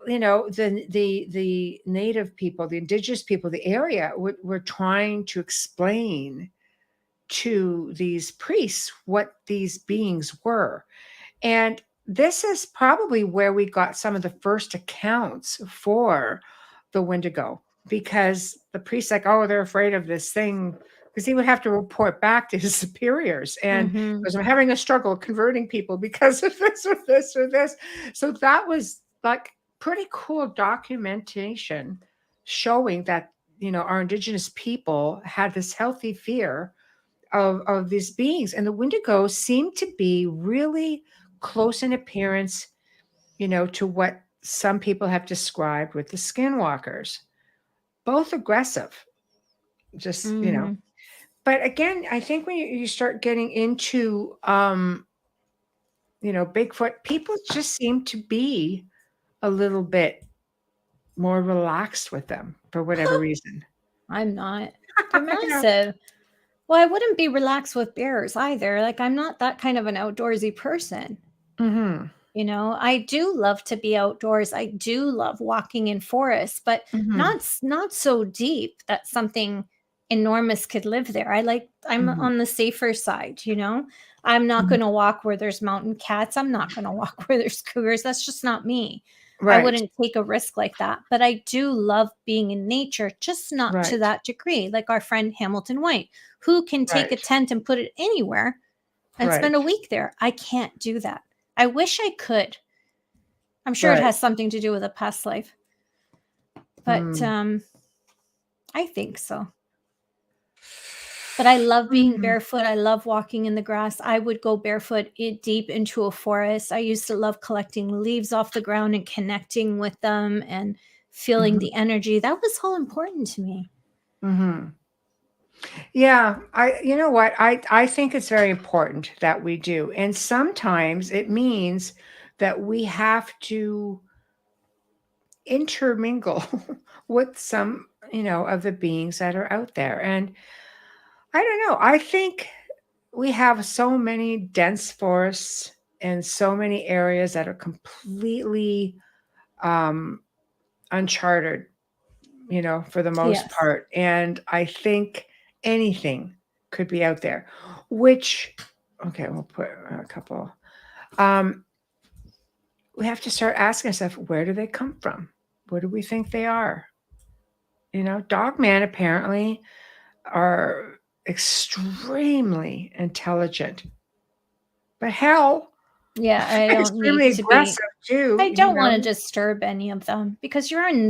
the native people, the indigenous people, the area were trying to explain to these priests what these beings were. And this is probably where we got some of the first accounts for the Wendigo, because the priest's like, oh, they're afraid of this thing, because he would have to report back to his superiors. And Mhm. because I'm having a struggle converting people because of this or this or this. So that was like pretty cool documentation showing that, our indigenous people had this healthy fear of these beings. And the Wendigos seem to be really close in appearance, to what some people have described with the skinwalkers. Both aggressive, just, Mhm. But again, I think when you start getting into, Bigfoot, people just seem to be a little bit more relaxed with them for whatever reason. I'm not. They're Yeah. massive. Well, I wouldn't be relaxed with bears either. Like, I'm not that kind of an outdoorsy person. Mhm. I do love to be outdoors. I do love walking in forests, but Mhm. not so deep that something enormous could live there. I'm Mhm. on the safer side. I'm not Mhm. going to walk where there's mountain cats. I'm not going to walk where there's cougars. That's just not me. I Right. wouldn't take a risk like that. But I do love being in nature, just not to Right. that degree. Like our friend Hamilton White, who can take a Right. tent and put it anywhere and spend Right. a week there. I can't do that. I wish I could. I'm sure it Right. has something to do with a past life, but Mm. I think so. But I love being Mhm. barefoot. I love walking in the grass. I would go barefoot deep into a forest. I used to love collecting leaves off the ground and connecting with them and feeling Mhm. the energy. That was all important to me. Mhm. Yeah, you know what? I think it's very important that we do. And sometimes it means that we have to intermingle with some, of the beings that are out there. And I don't know. I think we have so many dense forests and so many areas that are completely um uncharted, for the most Yes. part. And I think anything could be out there, which, okay, we'll put a couple. Um, we have to start asking ourselves, where do they come from? What do we think they are? Dogman apparently are extremely intelligent, but hell, Yeah, I don't need extremely to be. aggressive too, I don't want to disturb any of them because you're in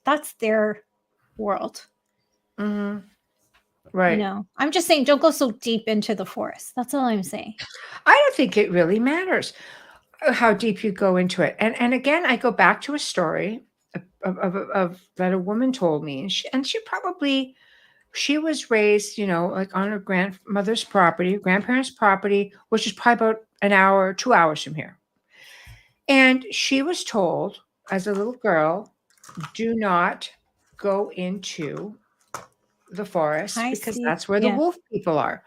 that's their world. Mhm. Right. I'm just saying, don't go so deep into the forest. That's all I'm saying. I don't think it really matters how deep you go into it. And again, I go back to a story of that a woman told me, and she was raised, like on her grandmother's property, grandparents' property, which is probably about an hour, 2 hours from here. And she was told as a little girl, do not go into the forest Hi, because Steve. that's where the Yeah. wolf people are.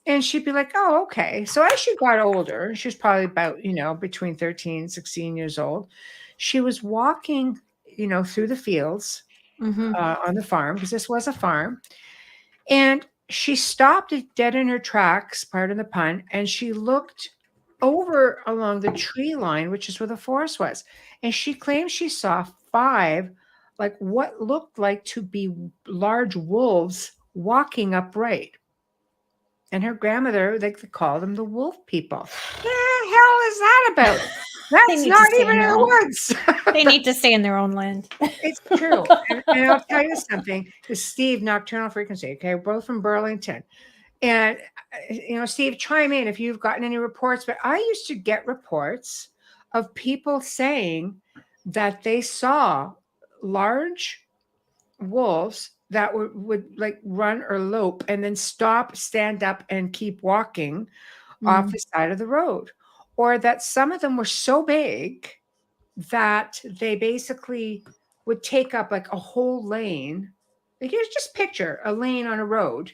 And she'd be like, "Oh, okay." So as she got older, she was probably about, between 13, 16 years old. She was walking, through the fields Mm-hmm. on the farm, because this was a farm. And she stopped it dead in her tracks, pardon the pun, and she looked over along the tree line, which is where the forest was. And she claimed she saw five, like what looked like to be large wolves walking upright. And her grandmother, they call them the wolf people. The hell is that about? They That's need to not stay even in in their the own. woods. They need to stay in their own land. It's true. And I'll tell you something. This is Steve, Nocturnal Frequency. Okay, we're both from Burlington. And Steve, chime in if you've gotten any reports. But I used to get reports of people saying that they saw large wolves that would like run or lope and then stop, stand up, and keep walking off Mm. the side of the road. Or that some of them were so big that they basically would take up like a whole lane. Like, you just picture a lane on a road,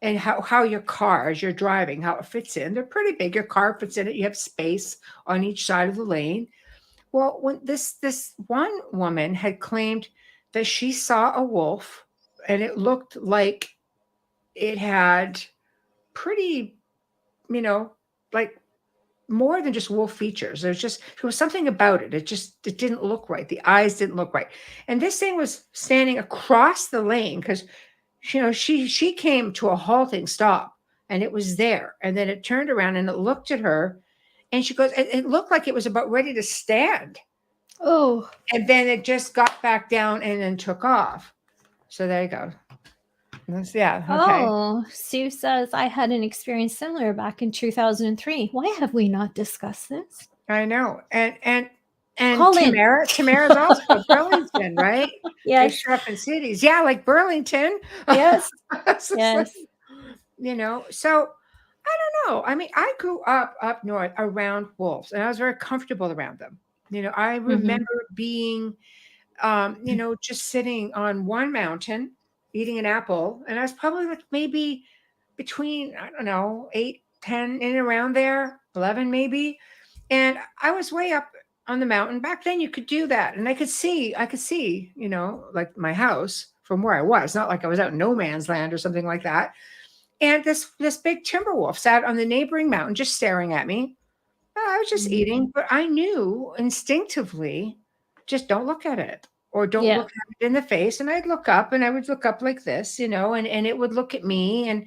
and how your car, as you're driving, how it fits in. They're pretty big. Your car fits in it. You have space on each side of the lane. Well, when this one woman had claimed that she saw a wolf, and it looked like it had pretty, you know, like more than just wolf features. There was something about it. It didn't look right. The eyes didn't look right. And this thing was standing across the lane because she came to a halting stop and it was there. And then it turned around and it looked at her and she goes, it looked like it was about ready to stand. Oh, And then it just got back down and then took off. So there you go. Yeah. Okay. oh, Sue says I had an experience similar back in 2003. Why have we not discussed this? I know. And Call in. Tamara's also Burlington, right? They Yes. show up in cities. Yeah, like Burlington. Yes. It's just Yes. like, so I don't know. I mean, I grew up north around wolves and I was very comfortable around them. I remember being just sitting on one mountain eating an apple, and I was probably like maybe between, I don't know, 8, 10, in and around there, 11 maybe. And I was way up on the mountain. Back then you could do that. And I could see, like my house from where I was, not like I was out in no man's land or something like that. And this big timber wolf sat on the neighboring mountain just staring at me. I was just eating, but I knew instinctively, just don't look at it or don't Yeah. look at it in the face. And I'd look up and I would look up like this, and it would look at me. And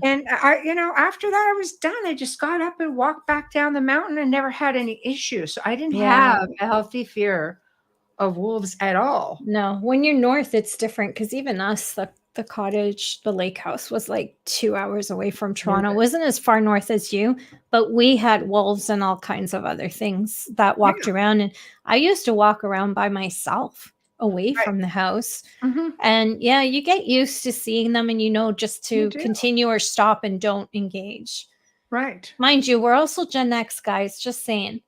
I, after that, I was done. I just got up and walked back down the mountain and never had any issues. So I didn't Yeah. have a healthy fear of wolves at all. No, when you're north, it's different because even us, the cottage, the lake house was like 2 hours away from Toronto. It wasn't as far north as you, but we had wolves and all kinds of other things that walked around. And I used to walk around by myself away from the house. Mhm. And yeah, you get used to seeing them and just You to do. continue or stop and don't engage. Right. Mind you, we're also Gen X guys, just saying.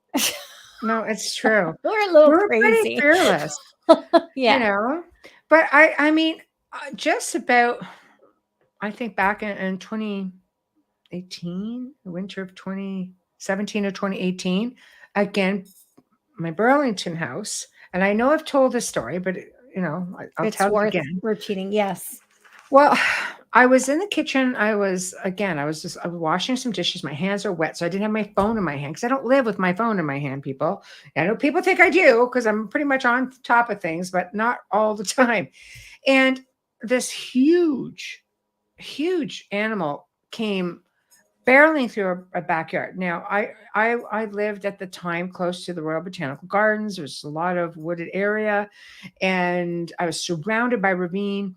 No, it's true. We're a little We're pretty crazy. fearless. Yeah. But I mean, just about, I think back in 2018, the winter of 2017 or 2018, again, my Burlington house, and I know I've told this story, but I'll It's tell it worth again. repeating. Yes. Well, I was in the kitchen. I was washing some dishes. My hands are wet, so I didn't have my phone in my hand because I don't live with my phone in my hand, people. I know people think I do because I'm pretty much on top of things, but not all the time. And this huge animal came barreling through a backyard. Now, I lived at the time close to the Royal Botanical Gardens. There's a lot of wooded area, and I was surrounded by ravine.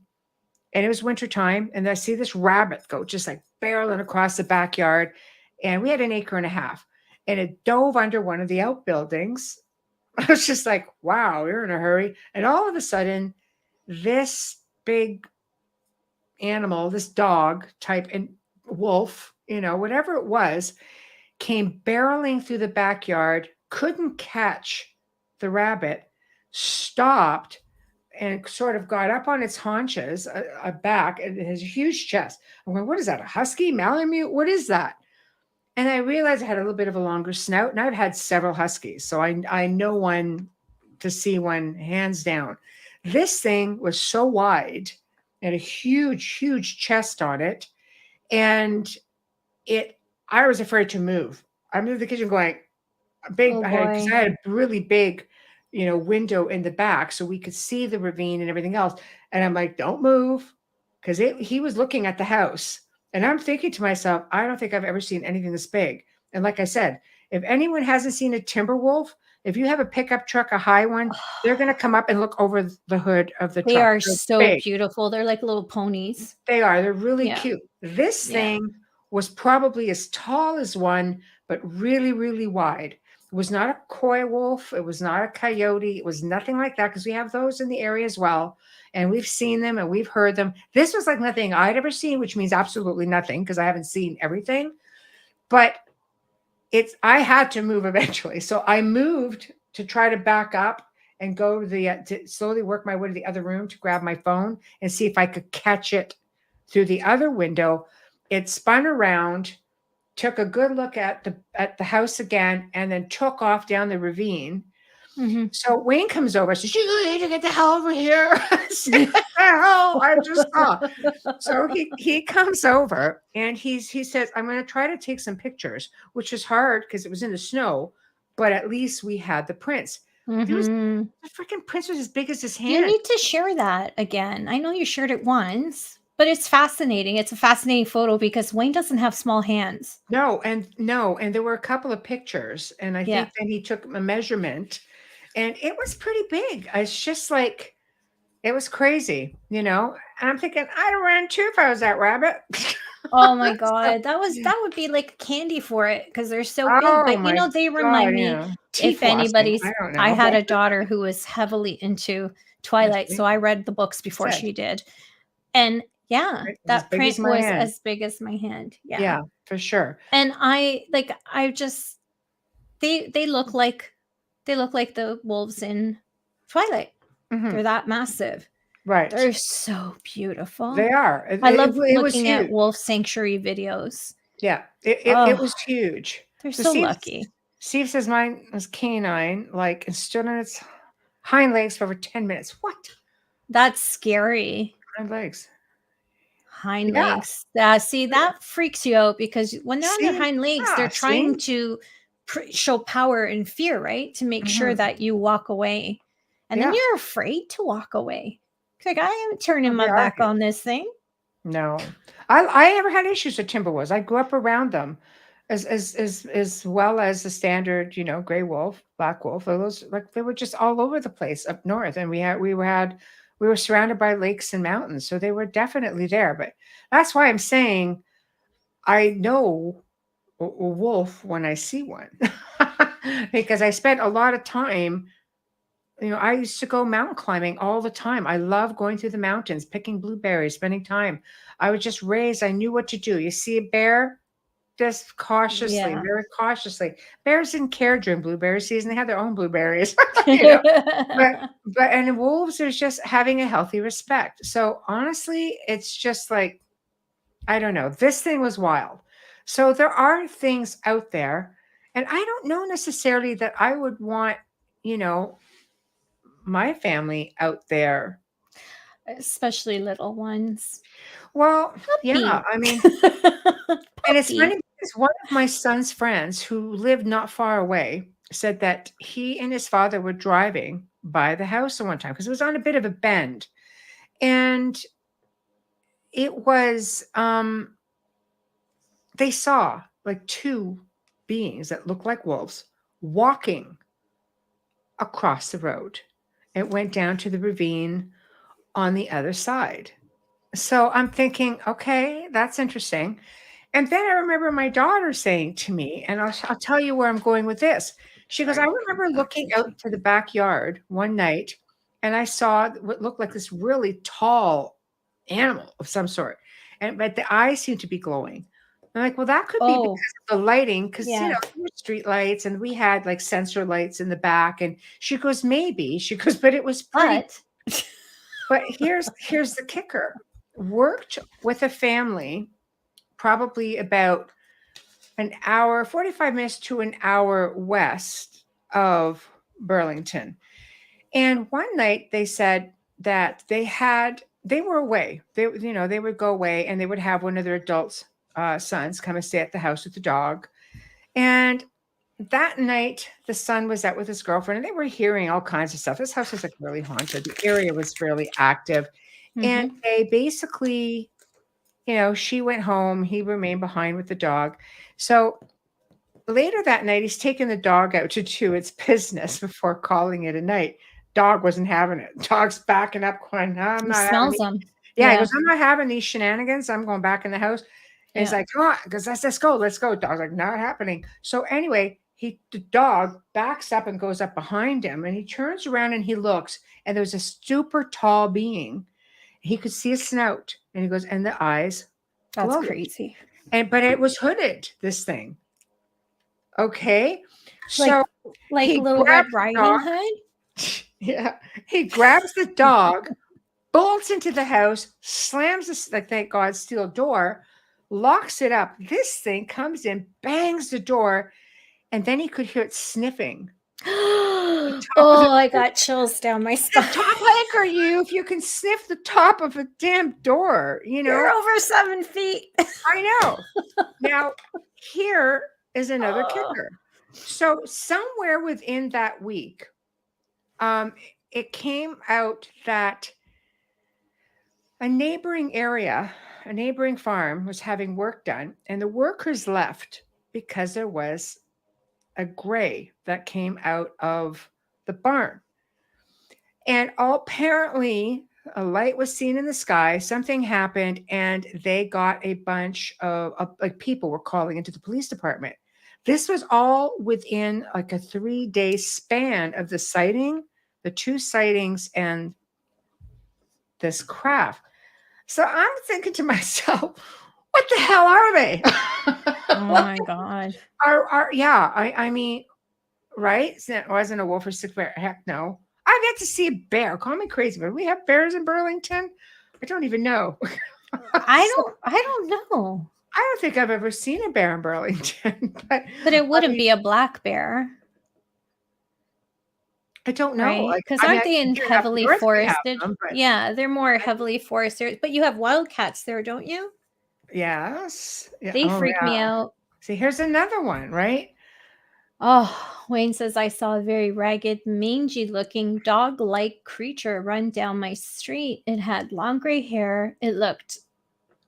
And it was wintertime, and I see this rabbit go just like barreling across the backyard. And we had an acre and a half, and it dove under one of the outbuildings. I was just like, wow, we're in a hurry. And all of a sudden, this big animal, this dog type and wolf, whatever it was, came barreling through the backyard, couldn't catch the rabbit, stopped, and sort of got up on its haunches, a back, and it has a huge chest. I'm going, what is that, a husky, Malamute? What is that? And I realized it had a little bit of a longer snout, and I've had several huskies, so I know one to see one hands down. This thing was so wide and a huge chest on it, and I was afraid to move. I'm in the kitchen going, Oh, I had a really big window in the back so we could see the ravine and everything else. And I'm like, don't move, because he was looking at the house. And I'm thinking to myself, I don't think I've ever seen anything this big. And like I said, if anyone hasn't seen a timber wolf, if you have a pickup truck, a high one, they're going to come up and look over the hood of the truck. They are They're so big. beautiful. They're like little ponies. They are. They're really Yeah. cute. This thing was probably as tall as one, but really wide. It was not a coy wolf. It was not a coyote. It was nothing like that, because we have those in the area as well. And we've seen them and we've heard them. This was like nothing I'd ever seen, which means absolutely nothing because I haven't seen everything. But I had to move eventually. So I moved to try to back up and go to slowly work my way to the other room to grab my phone and see if I could catch it through the other window. It spun around, took a good look at the house again, and then took off down the ravine. Mhm. So Wayne comes over and says, "You need to get the hell over here." I said, "What the hell I just saw." So he comes over and he says, "I'm going to try to take some pictures," which is hard because it was in the snow, but at least we had the prints. There was Mhm. the freaking prints was as big as his You hand. need to share that again. I know you shared it once, but it's fascinating. It's a fascinating photo because Wayne doesn't have small hands. No, and there were a couple of pictures, and I Yeah. think then he took a measurement, and it was pretty big. It's just like it was crazy, you know. And I'm thinking, I'd have ran too if I was that rabbit. Oh my So, god, that would be like candy for it because 'cause they're so big, oh but, my they God, remind me teeth if flossing. anybody's I don't I know. had a daughter who was heavily into Twilight, so See, I read the books before said she did, and yeah, it was as that big as print my was hand. as big as my hand, yeah, Yeah, for sure. and I just they they look like the wolves in Twilight. Hmm. They're that massive. Right. They're so beautiful. They are. It, I it, love it was looking at huge. wolf sanctuary videos. Yeah, it Oh, was huge. they're So so lucky. Steve says mine was canine, like, and stood on its hind legs for over 10 minutes. What? That's scary. Hind legs. Hind Yeah. legs. See, that freaks you out because when they're on their See? hind legs, they're Yeah, see? trying to show power and fear, right? To make sure Mhm. that you walk away. And then Yeah. you're afraid to walk away. It's like, I am turning Well, they my are back huge. on this thing. No. I never had issues with Timberwolves. I grew up around them as well as the standard, gray wolf, black wolf. Those like they were just all over the place up north. And we were surrounded by lakes and mountains. So they were definitely there. But that's why I'm saying I know a wolf when I see one. Because I spent a lot of time. I used to go mountain climbing all the time. I love going through the mountains, picking blueberries, spending time. I was just raised, I knew what to do. You see a bear, just cautiously, Yeah. very cautiously. Bears didn't care during blueberry season. They had their own blueberries, you know. But and wolves is just having a healthy respect. So honestly, it's just like, I don't know. This thing was wild. So there are things out there, and I don't know necessarily that I would want, you know, my family out there. Especially little ones. Well, yeah, Puppy. I mean, and it's Puppy. funny because one of my son's friends who lived not far away said that he and his father were driving by the house at one time because it was on a bit of a bend. And it was they saw like two beings that looked like wolves walking across the road. It went down to the ravine on the other side. So I'm thinking, okay, that's interesting. And then I remember my daughter saying to me, and I'll tell you where I'm going with this. She goes, I remember looking out to the backyard one night and I saw what looked like this really tall animal of some sort. But the eyes seemed to be glowing. I'm like, well, that could be because Oh, of the lighting, because yeah. there were street lights and we had like sensor lights in the back. And she goes, maybe. She goes, but it was pretty. But But here's the kicker. Worked with a family probably about an hour, 45 minutes to an hour west of Burlington. And one night they said that they were away. They would go away and they would have one of their adult sons come and stay at the house with the dog. And that night, the son was out with his girlfriend and they were hearing all kinds of stuff. This house was like really haunted. The area was fairly active. And Mhm. they basically, she went home. He remained behind with the dog. So later that night, he's taking the dog out to do its business before calling it a night. Dog wasn't having it. Dog's backing up, going, "No, I'm He not having smells these." them. Yeah, he Yeah, goes, "I'm not having these shenanigans. I'm going back in the house." And he's yeah. like, "Come on," because let's go, let's go. Dog's like, "Not happening." So anyway, the dog backs up and goes up behind him, and he turns around and he looks, and there's a super tall being. He could see a snout, and he goes, and the eyes That's glowed. crazy. But it was hooded, this thing. Okay. Like So like he Little grabs Red the Riding dog. Hood? Yeah. He grabs the dog, bolts into the house, slams the thank God steel door, locks it up. This thing comes in, bangs the door, and then he could hear it sniffing. Oh, I got chills down my spine. Top hike are you if you can sniff the top of a damn door, you know? You're over 7 feet. I know. Now, here is another Oh. kicker. So somewhere within that week, it came out that a neighboring area, a neighboring farm was having work done, and the workers left because there was a gray that came out of the barn. And apparently, a light was seen in the sky, something happened, and they got a bunch of like people were calling into the police department. This was all within like a 3-day span of the sighting, the 2 sightings, and this craft. So I'm thinking to myself, what the hell are they? Oh my God. I mean, right? It wasn't a wolf or 6 bear. Heck no. I've yet to see a bear. Call me crazy, but we have bears in Burlington. I don't even know. I don't know. I don't think I've ever seen a bear in Burlington, but it wouldn't be a black bear. I don't know. Right? Because aren't they in heavily forested? Yeah, they're more heavily forested. But you have wildcats there, don't you? Yes. Yeah. They freak me out. See, here's another one, right? Oh, Wayne says, I saw a very ragged, mangy-looking dog-like creature run down my street. It had long gray hair. It looked,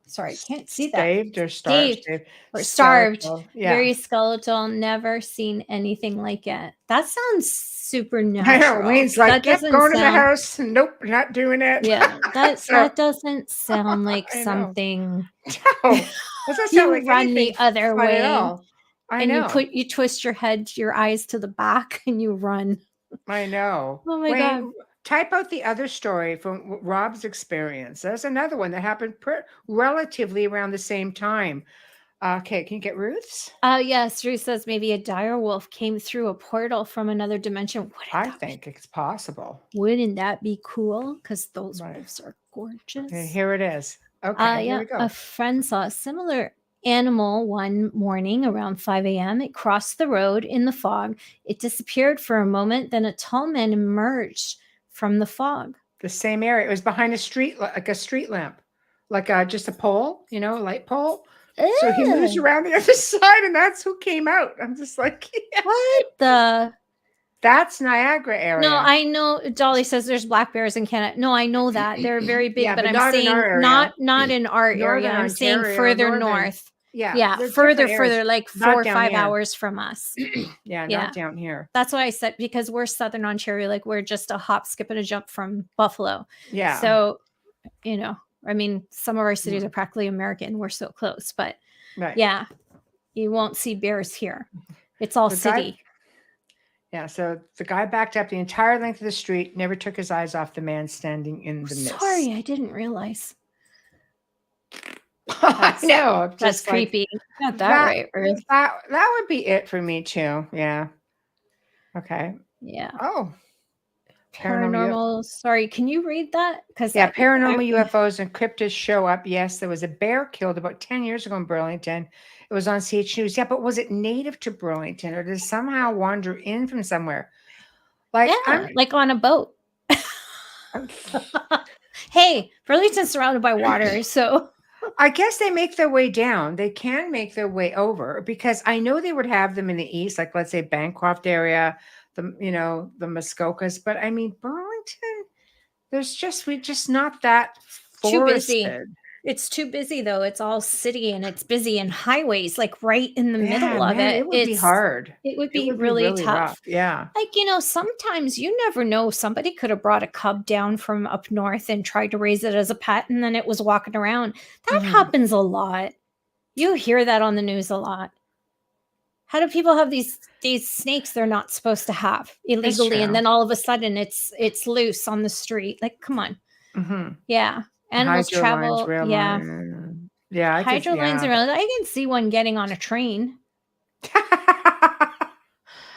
sorry, I can't see that. Staved or starved? Or starved. Yeah. Very skeletal. Never seen anything like it. That sounds supernatural. I know. Wayne's like, yep, going to the house. Nope, not doing it. Yeah, that doesn't sound like something. No, doesn't sound like run the other way. At all. I know. You twist your head, your eyes to the back, and you run. I know. Oh my God. Type out the other story from Rob's experience. There's another one that happened relatively around the same time. Okay, can you get Ruth's? Yes, Ruth says maybe a dire wolf came through a portal from another dimension. I think it's possible. Wouldn't that be cool? Because those wolves are gorgeous. Okay, here it is. Okay, here we go. A friend saw a similar animal one morning around 5 a.m. It crossed the road in the fog. It disappeared for a moment. Then a tall man emerged from the fog. The same area. It was behind a street, like a street lamp, like just a pole, a light pole. Ew. So he moves around the other side, and that's who came out. I'm just like, yeah. What the? That's Niagara area. No, I know. Dolly says there's black bears in Canada. No, I know that they're very big, but I'm saying not in our area. I'm saying further north. Yeah, further, like 4 or 5 hours from us. Yeah, not down here. That's what I said, because we're Southern Ontario, like we're just a hop, skip, and a jump from Buffalo. Yeah. So, I mean, some of our cities are practically American. We're so close, but yeah, you won't see bears here. It's all city. So the guy backed up the entire length of the street, never took his eyes off the man standing in the mist. Sorry, I didn't realize. No, that's creepy. Got that right, Ruth. That would be it for me too. Yeah. Okay. Yeah. Oh. Paranormal. Sorry, can you read that? Because paranormal UFOs and cryptids show up. Yes, there was a bear killed about 10 years ago in Burlington. It was on CH News. Yeah, but was it native to Burlington, or did it somehow wander in from somewhere? Like on a boat. Hey, Burlington's surrounded by water, so I guess they make their way down. They can make their way over, because I know they would have them in the east, like let's say Bancroft area, the Muskokas. But I mean, Burlington, we're just not that forested. Too busy. It's too busy though. It's all city, and it's busy, and highways like right in the middle of it. It would be hard. It would be really tough. Rough. Yeah. Like, sometimes you never know. Somebody could have brought a cub down from up north and tried to raise it as a pet, and then it was walking around. That happens a lot. You hear that on the news a lot. How do people have these snakes they're not supposed to have illegally, and then all of a sudden it's loose on the street? Like, come on. Mm-hmm. Yeah. Animals travel. Yeah. Hydro lines around. I can see one getting on a train.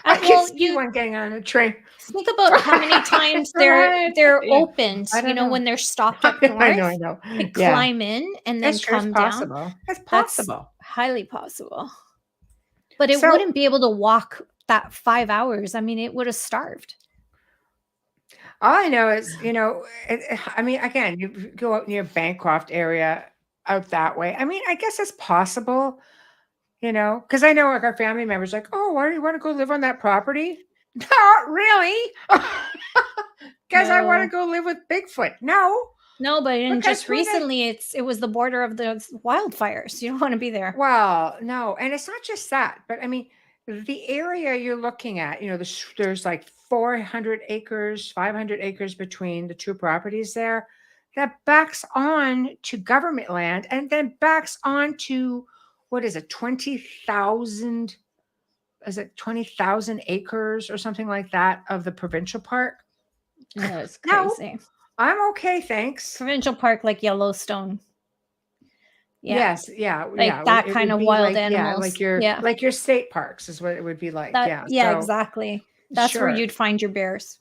I can see one getting on a train. Think about how many times they're opened. When they're stopped up north. I know. They climb in and then come down. That's possible. That's highly possible. But it wouldn't be able to walk that 5 hours. I mean, it would have starved. All I know is, I mean, again, you go out near Bancroft area out that way. I mean, I guess it's possible, because I know like our family members like, oh, why do you want to go live on that property? Not really. Because I want to No. go live with Bigfoot. No. No, but Because just when I recently it was the border of the wildfires. You don't want to be there. Well, no, and it's not just that, but I mean, the area you're looking at, there's like 400 acres, 500 acres between the two properties there that backs on to government land and then backs on to what is it, 20,000? Is it 20,000 acres or something like that of the provincial park? Yeah, it's No, crazy. I'm okay, thanks. Provincial park like Yellowstone. Yeah. Yes, yeah, yeah. That It kind would of be wild like, yeah, animals. Yeah. like your state parks is what it would be like. Yeah. Yeah, So exactly. That's where sure. you'd find your bears.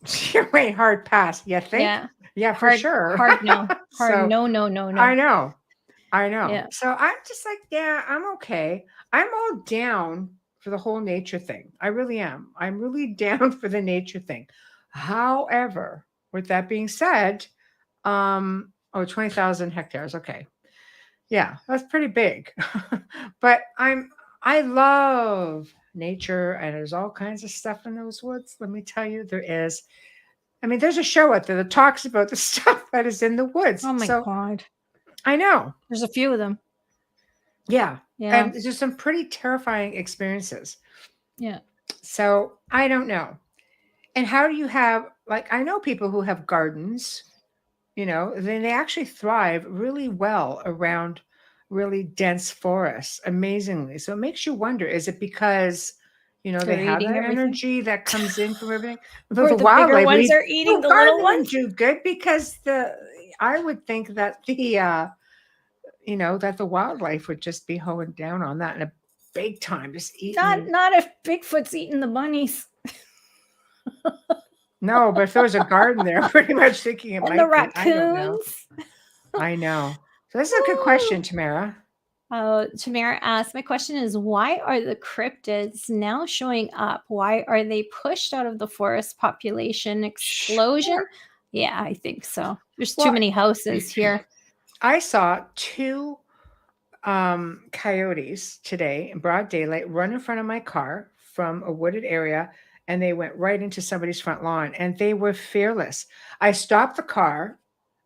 Wait, hard pass. You think? Yeah. Yeah, for sure. Hard no. Hard So no. I know. Yeah. So I'm just like, yeah, I'm okay. I'm all down for the whole nature thing. I really am. I'm really down for the nature thing. However, with that being said, 20,000 hectares. Okay. Yeah, that's pretty big. But I love nature and there's all kinds of stuff in those woods. Let me tell you, there is. I mean, there's a show out there that talks about the stuff that is in the woods. Oh my So God. I know. There's a few of them. Yeah. Yeah. And there's some pretty terrifying experiences. Yeah. So I don't know. And how do you have, like, I know people who have gardens, then they actually thrive really well around really dense forests, amazingly. So it makes you wonder, is it because, they They're have eating that everything? energy that comes in from everything? Or the bigger ones are eating the little gardening ones? would do good because I would think that that the wildlife would just be hoeing down on that in a big time, just eating. Not if Bigfoot's eating the bunnies. No, but if there was a garden there, I'm pretty much thinking it might And the be. I don't know. raccoons. I know. So this is a good question, Tamara. Tamara asked, my question is, why are the cryptids now showing up? Why are they pushed out of the forest population explosion? Sure. Yeah, I think so. There's too many houses here. I saw two coyotes today in broad daylight run in front of my car from a wooded area, and they went right into somebody's front lawn, and they were fearless. I stopped the car.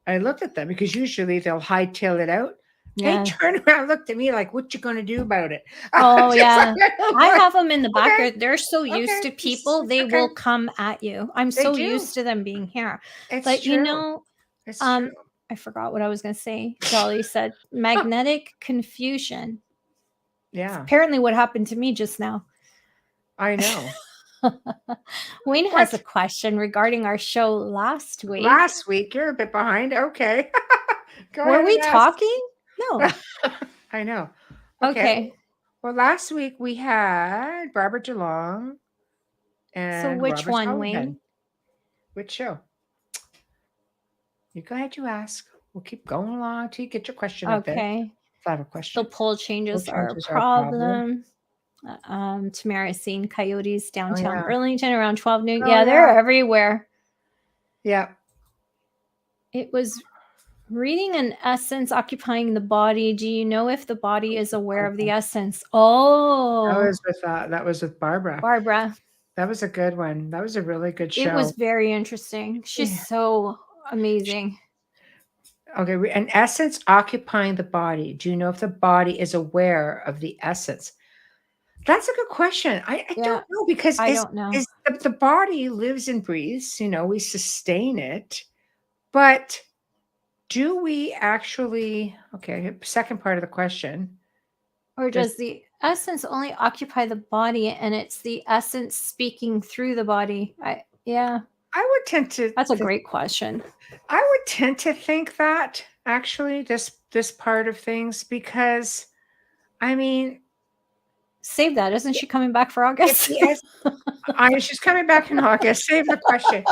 I looked at them because usually they'll hightail it out. Yeah. They turned around and looked at me like, what you going to do about it? Oh, Just yeah. like, I have them in the Okay. backyard. They're so used to people, they Okay. will come at you. I'm They so do. used to them being here. It's But true. It's true. I forgot what I was going to say. Dolly said magnetic confusion. Yeah, Apparently what happened to me just now. I know. Wayne has a question regarding our show last week. Last week, you're a bit behind. Okay. Go Were ahead we and ask. talking? No. I know. Okay. Well, last week we had Barbara DeLong and So which Robert one, Sullivan. Wayne? Which show? You go ahead, you ask. We'll keep going along till you get your question up there. Okay. If I have a question. The pole changes Pole are changes a are a problem. Tamara's seen coyotes downtown yeah. Burlington around 12 noon. Oh, yeah, they're yeah. everywhere. Yeah. It was reading an essence occupying the body. Do you know if the body is aware of the essence? Oh, That was with Barbara. Barbara. That was a good one. That was a really good show. It was very interesting. She's so amazing. Okay, an essence occupying the body. Do you know if the body is aware of the essence? That's a good question. I don't know because I don't know. The body lives and breathes. We sustain it, but do we actually? Okay, second part of the question. Or does the essence only occupy the body, and it's the essence speaking through the body? I would tend to. That's a great question. I would tend to think that actually this part of things, because I mean, save that. Isn't she coming back for August? She's coming back in August. Save the question.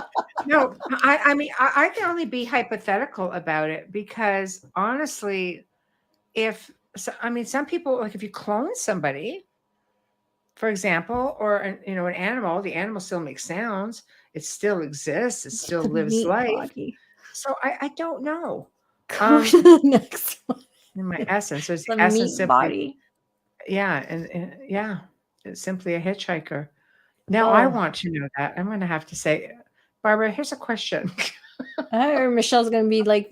No, I mean, I can only be hypothetical about it because honestly, some people, like if you clone somebody, for example, or an animal. The animal still makes sounds. It still exists. It still The lives meat life. body. So I don't know. Go to the next one. In my essence, there's The the essence meat simply, body. yeah, and yeah, it's simply a hitchhiker. Now I Oh, want to know that. I'm going to have to say, Barbara, here's a question. or Michelle's going to be like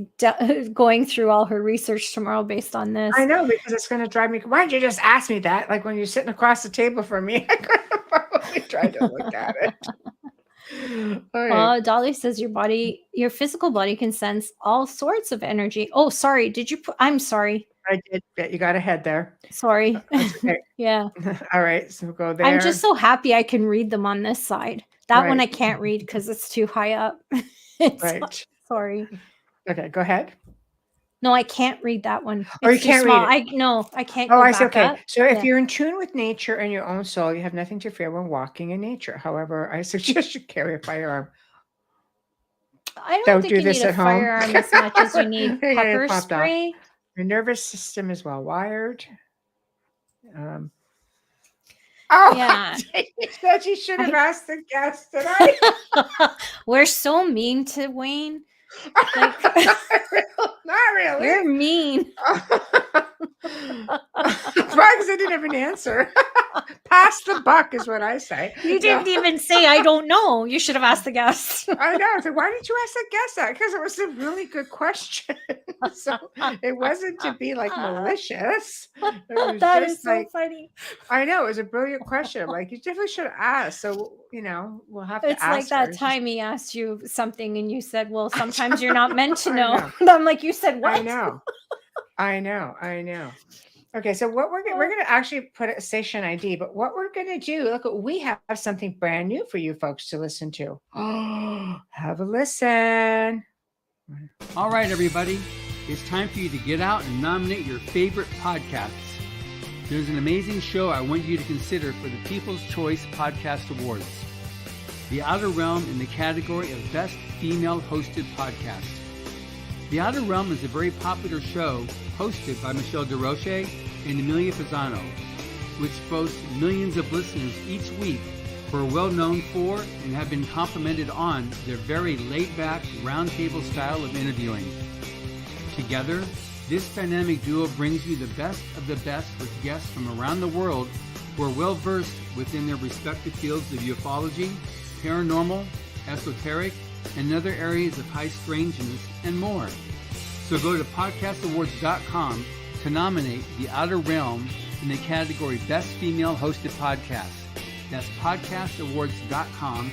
going through all her research tomorrow based on this. I know, because it's going to drive me. Why didn't you just ask me that? Like when you're sitting across the table from me, I could have probably tried to look at it. All right. Dolly says your physical body can sense all sorts of energy. Oh, sorry. I'm sorry. I did. Yeah, you got ahead there. Sorry. That's okay. Yeah. All right. So we'll go there. I'm just so happy I can read them on this side. That one I Right. can't read because it's too high up. Right. Sorry. Okay. Go ahead. No, I can't read that one. Oh, you It's too can't small. read it. I can't Oh, go I see. back Okay. up. So if Yeah. you're in tune with nature and your own soul, you have nothing to fear when walking in nature. However, I suggest you carry a firearm. I don't Don't think do you this need a at home. firearm as much as you need Yeah, it pepper popped off. spray. Your nervous system is well wired. Oh, Yeah. you said you should have asked the guest today. We're so mean to Wayne. Like, Not really. you're mean. Bugs, I didn't have an answer. Pass the buck is what I say. You didn't even say, I don't know. You should have asked the guest. I know. So why did you ask the guest that? Because it was a really good question. So it wasn't to be like malicious. It was That just is so like, funny. I know, it was a brilliant question. Like, you definitely should have asked. So, we'll have to It's like ask her. that It's just- time he asked you something and you said, well, sometimes you're not meant to I know. know. And I'm like, you said what? I know. Okay, so what we're going to actually put a station ID, but what we're going to do, look, we have something brand new for you folks to listen to. Oh, have a listen. All right, everybody. It's time for you to get out and nominate your favorite podcasts. There's an amazing show I want you to consider for the People's Choice Podcast Awards. The Outer Realm in the category of Best Female Hosted Podcast. The Outer Realm is a very popular show hosted by Michelle DeRoche and Amelia Pisano, which boasts millions of listeners each week who are well known for and have been complimented on their very laid-back, roundtable style of interviewing. Together, this dynamic duo brings you the best of the best with guests from around the world who are well-versed within their respective fields of ufology, paranormal, esoteric, and other areas of high strangeness, and more. So go to podcastawards.com to nominate The Outer Realm in the category Best Female Hosted Podcast. That's podcastawards.com,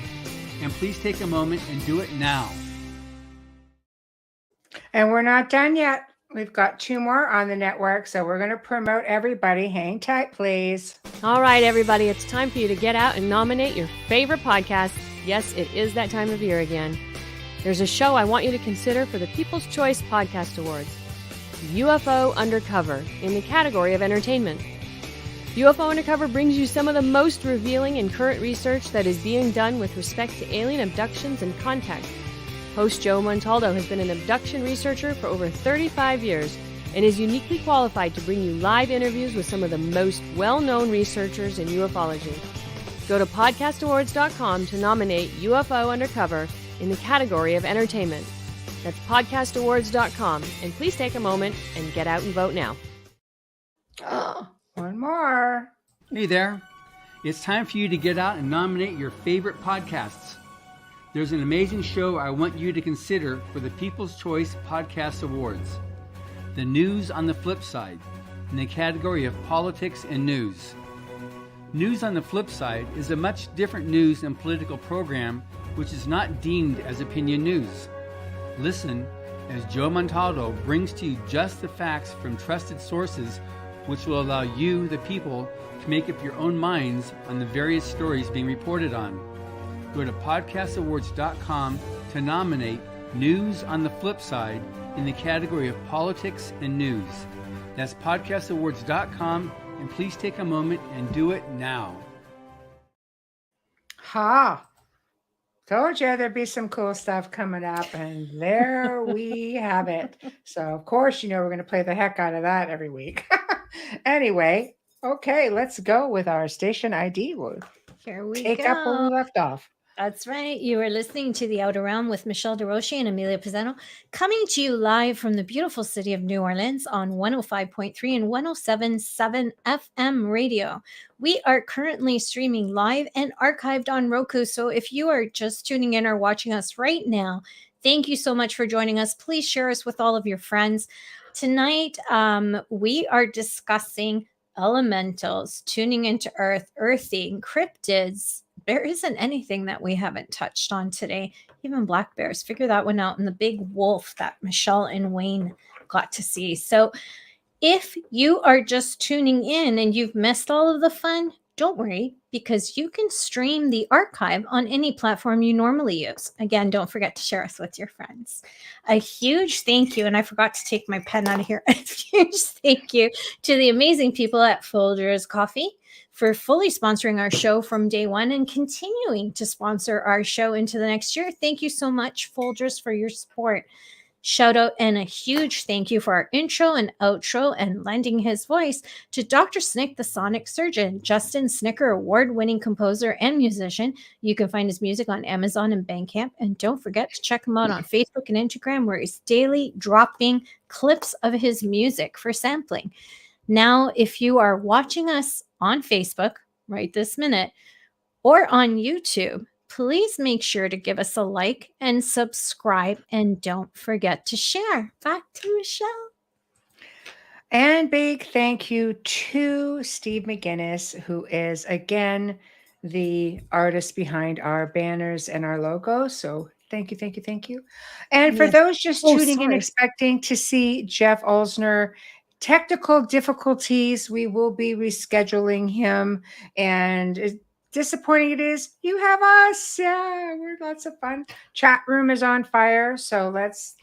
and please take a moment and do it now. And we're not done yet. We've got 2 more on the network, so we're going to promote everybody. Hang tight, please. All right, everybody, it's time for you to get out and nominate your favorite podcast. Yes, it is that time of year again. There's a show I want you to consider for the People's Choice Podcast Awards, UFO Undercover, in the category of entertainment. UFO Undercover brings you some of the most revealing and current research that is being done with respect to alien abductions and contact. Host Joe Montaldo has been an abduction researcher for over 35 years and is uniquely qualified to bring you live interviews with some of the most well-known researchers in ufology. Go to podcastawards.com to nominate UFO Undercover in the category of entertainment. That's podcastawards.com, and please take a moment and get out and vote now. Oh, 1 more. Hey there. It's time for you to get out and nominate your favorite podcasts. There's an amazing show I want you to consider for the People's Choice Podcast Awards. The News on the Flip Side, in the category of politics and news. News on the Flip Side is a much different news and political program which is not deemed as opinion news. Listen as Joe Montaldo brings to you just the facts from trusted sources which will allow you, the people, to make up your own minds on the various stories being reported on. Go to podcastawards.com to nominate News on the Flip Side in the category of politics and news. That's podcastawards.com, and please take a moment and do it now. Ha! Told you there'd be some cool stuff coming up, and there we have it. So, of course, we're going to play the heck out of that every week. Anyway, Okay, let's go with our station ID. We'll Here we take up where go. we left off. That's right. You are listening to The Outer Realm with Michelle DeRoche and Amelia Pizzano, coming to you live from the beautiful city of New Orleans on 105.3 and 107.7 FM radio. We are currently streaming live and archived on Roku. So if you are just tuning in or watching us right now, thank you so much for joining us. Please share us with all of your friends. Tonight, we are discussing elementals, tuning into Earth, earthing, cryptids. There isn't anything that we haven't touched on today. Even black bears. Figure that one out. And the big wolf that Michelle and Wayne got to see. So if you are just tuning in and you've missed all of the fun, don't worry, because you can stream the archive on any platform you normally use. Again, don't forget to share us with your friends. A huge thank you, and I forgot to take my pen out of here. A huge thank you to the amazing people at Folgers Coffee for fully sponsoring our show from day one and continuing to sponsor our show into the next year. Thank you so much, Folgers, for your support. Shout out and a huge thank you for our intro and outro and lending his voice to Dr. Snick, the sonic surgeon, Justin Snicker, award-winning composer and musician. You can find his music on Amazon and Bandcamp. And don't forget to check him out on Facebook and Instagram, where he's daily dropping clips of his music for sampling. Now, if you are watching us on Facebook right this minute or on YouTube, please make sure to give us a like and subscribe, and don't forget to share. Back to Michelle. And big thank you to Steve McGinnis, who is, again, the artist behind our banners and our logo. So thank you, thank you, thank you. And for Yes. those just Oh, tuning in, sorry. expecting to see Jeff Olsner, technical difficulties, we will be rescheduling him. And disappointing it is, you have us. Yeah, we're lots of fun. Chat room is on fire. So let's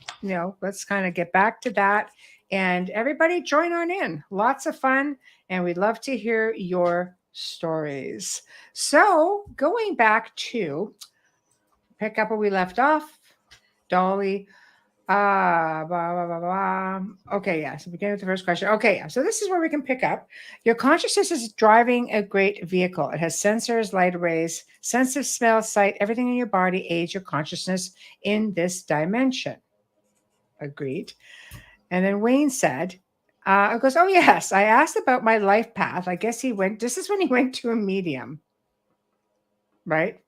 kind of get back to that. And everybody join on in. Lots of fun. And we'd love to hear your stories. So going back to pick up where we left off, Dolly. Blah, blah, blah, blah. Okay, yeah. So beginning with the first question. Okay, yeah. So this is where we can pick up. Your consciousness is driving a great vehicle. It has sensors, light arrays, sense of smell, sight, everything in your body aids your consciousness in this dimension. Agreed. And then Wayne said, it goes, oh, yes, I asked about my life path. I guess this is when he went to a medium, right?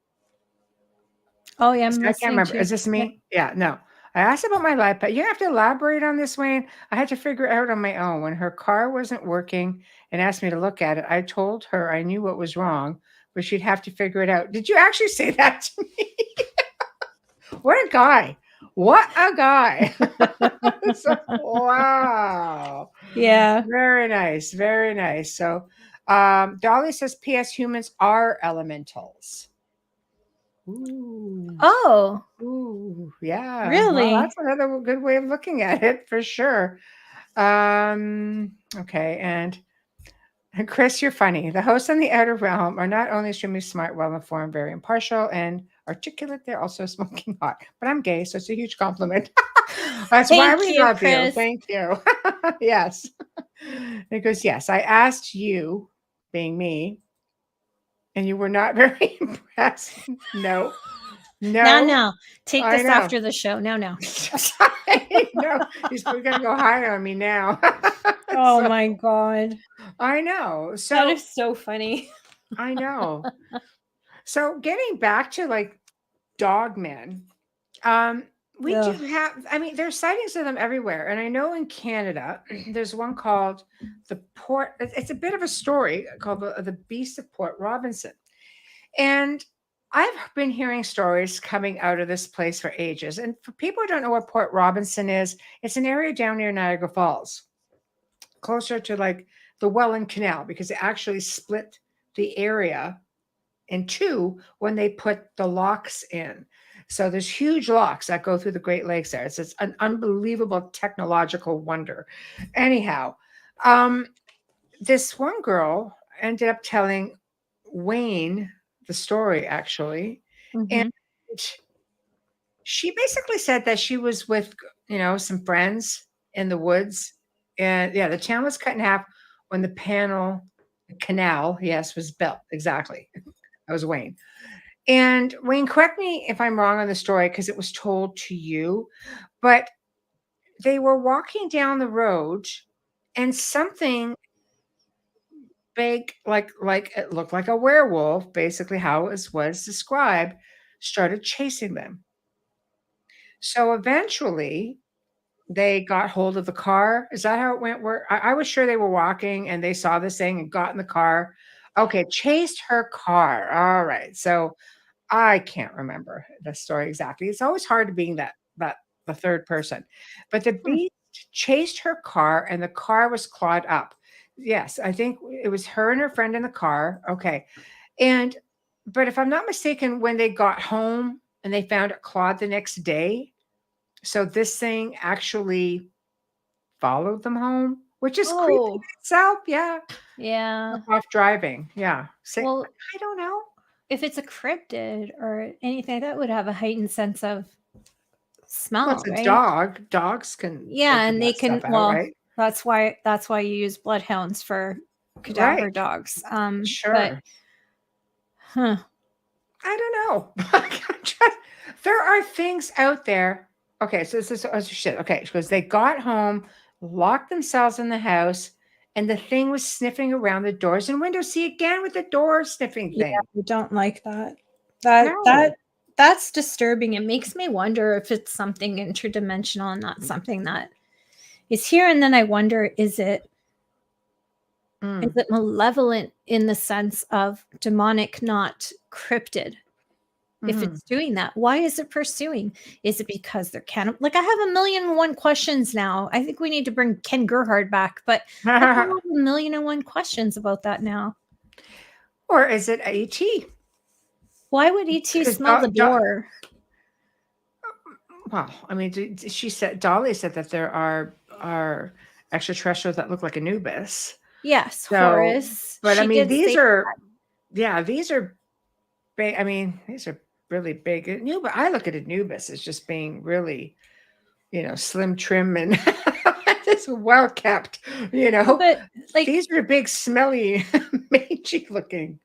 Oh, yeah. I can't remember. Is this me? Yeah, no. I asked about my life path. You have to elaborate on this, Wayne. I had to figure it out on my own. When her car wasn't working and asked me to look at it, I told her I knew what was wrong, but she'd have to figure it out. Did you actually say that to me? What a guy. What a guy. So, wow. Yeah. Very nice. Very nice. So Dolly says, P.S. humans are elementals. Ooh. Oh, Ooh, yeah. really? Well, that's another good way of looking at it for sure. Okay. And Chris, you're funny. The hosts on the Outer Realm are not only extremely smart, well-informed, very impartial, and articulate, they're also smoking hot. But I'm gay, so it's a huge compliment. That's why we love Chris. you. Thank you. Yes. It goes, yes, I asked you, being me, and you were not very impressed. No. No. Take I this know. after the show. No. No, we're going to go higher on me now. Oh, So, my God. I know. So That is so funny. I know. So getting back to like dogmen, we do have, there's sightings of them everywhere. And I know in Canada, there's one called it's a bit of a story called the Beast of Port Robinson. And I've been hearing stories coming out of this place for ages. And for people who don't know what Port Robinson is, it's an area down near Niagara Falls, closer to like the Welland Canal, because it actually split the area in two when they put the locks in. So there's huge locks that go through the Great Lakes there. It's an unbelievable technological wonder. Anyhow, this one girl ended up telling Wayne the story, actually. And she basically said that she was with, some friends in the woods. And yeah, the channel was cut in half when the panel canal, yes, was built. Exactly. That was Wayne. And Wayne, correct me if I'm wrong on the story because it was told to you, but they were walking down the road and something big, like it looked like a werewolf, basically how it was described, started chasing them. So eventually they got hold of the car. Is that how it went? Where I was sure they were walking and they saw this thing and got in the car. Okay, chased her car. All right. So I can't remember the story exactly. It's always hard being that the third person. But the Hmm. beast chased her car and the car was clawed up. Yes, I think it was her and her friend in the car. Okay. And but if I'm not mistaken, when they got home and they found it clawed the next day, so this thing actually followed them home, which is creepy in Oh, itself. Yeah. yeah. Off driving. Yeah. Well, I don't know. if it's a cryptid or anything, that would have a heightened sense of Well, smell, it's a right? dog. Dogs can Yeah, figure and they that can, stuff out, well, right? that's why you use bloodhounds for Right. cadaver dogs. But Sure. huh. I don't know. There are things out there. Okay, so this is oh, shit. Okay, because they got home, locked themselves in the house, and the thing was sniffing around the doors and windows. See again with the door sniffing Yeah, thing. I don't like that. That No. that that's disturbing. It makes me wonder if it's something interdimensional and not something that is here. And then I wonder, is Mm, it malevolent in the sense of demonic, not cryptid? If mhm. it's doing that, why is it pursuing? Is it because they're like I have a million and one questions now. I think we need to bring Ken Gerhard back, but I have a million and one questions about that now. Or is it ET? Why would ET Because smell the door? well, I mean, she said Dolly said that there are extraterrestrials that look like Anubis. Yes, So, Horus. but I She mean, did say these are yeah, these are big. I mean, these are really big. Anubis, I look at Anubis as just being really, slim, trim, and just well kept. but like, These are big, smelly, mangy looking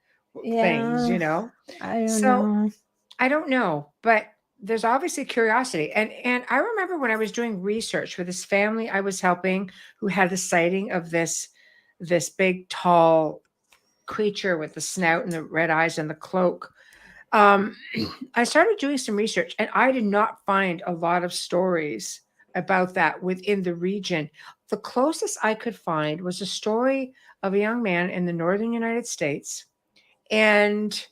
things. yeah, I don't So know. I don't know, but there's obviously curiosity. And I remember when I was doing research for this family I was helping who had the sighting of this big tall creature with the snout and the red eyes and the cloak. Um, I started doing some research and I did not find a lot of stories about that within the region. The closest I could find was a story of a young man in the northern United States. And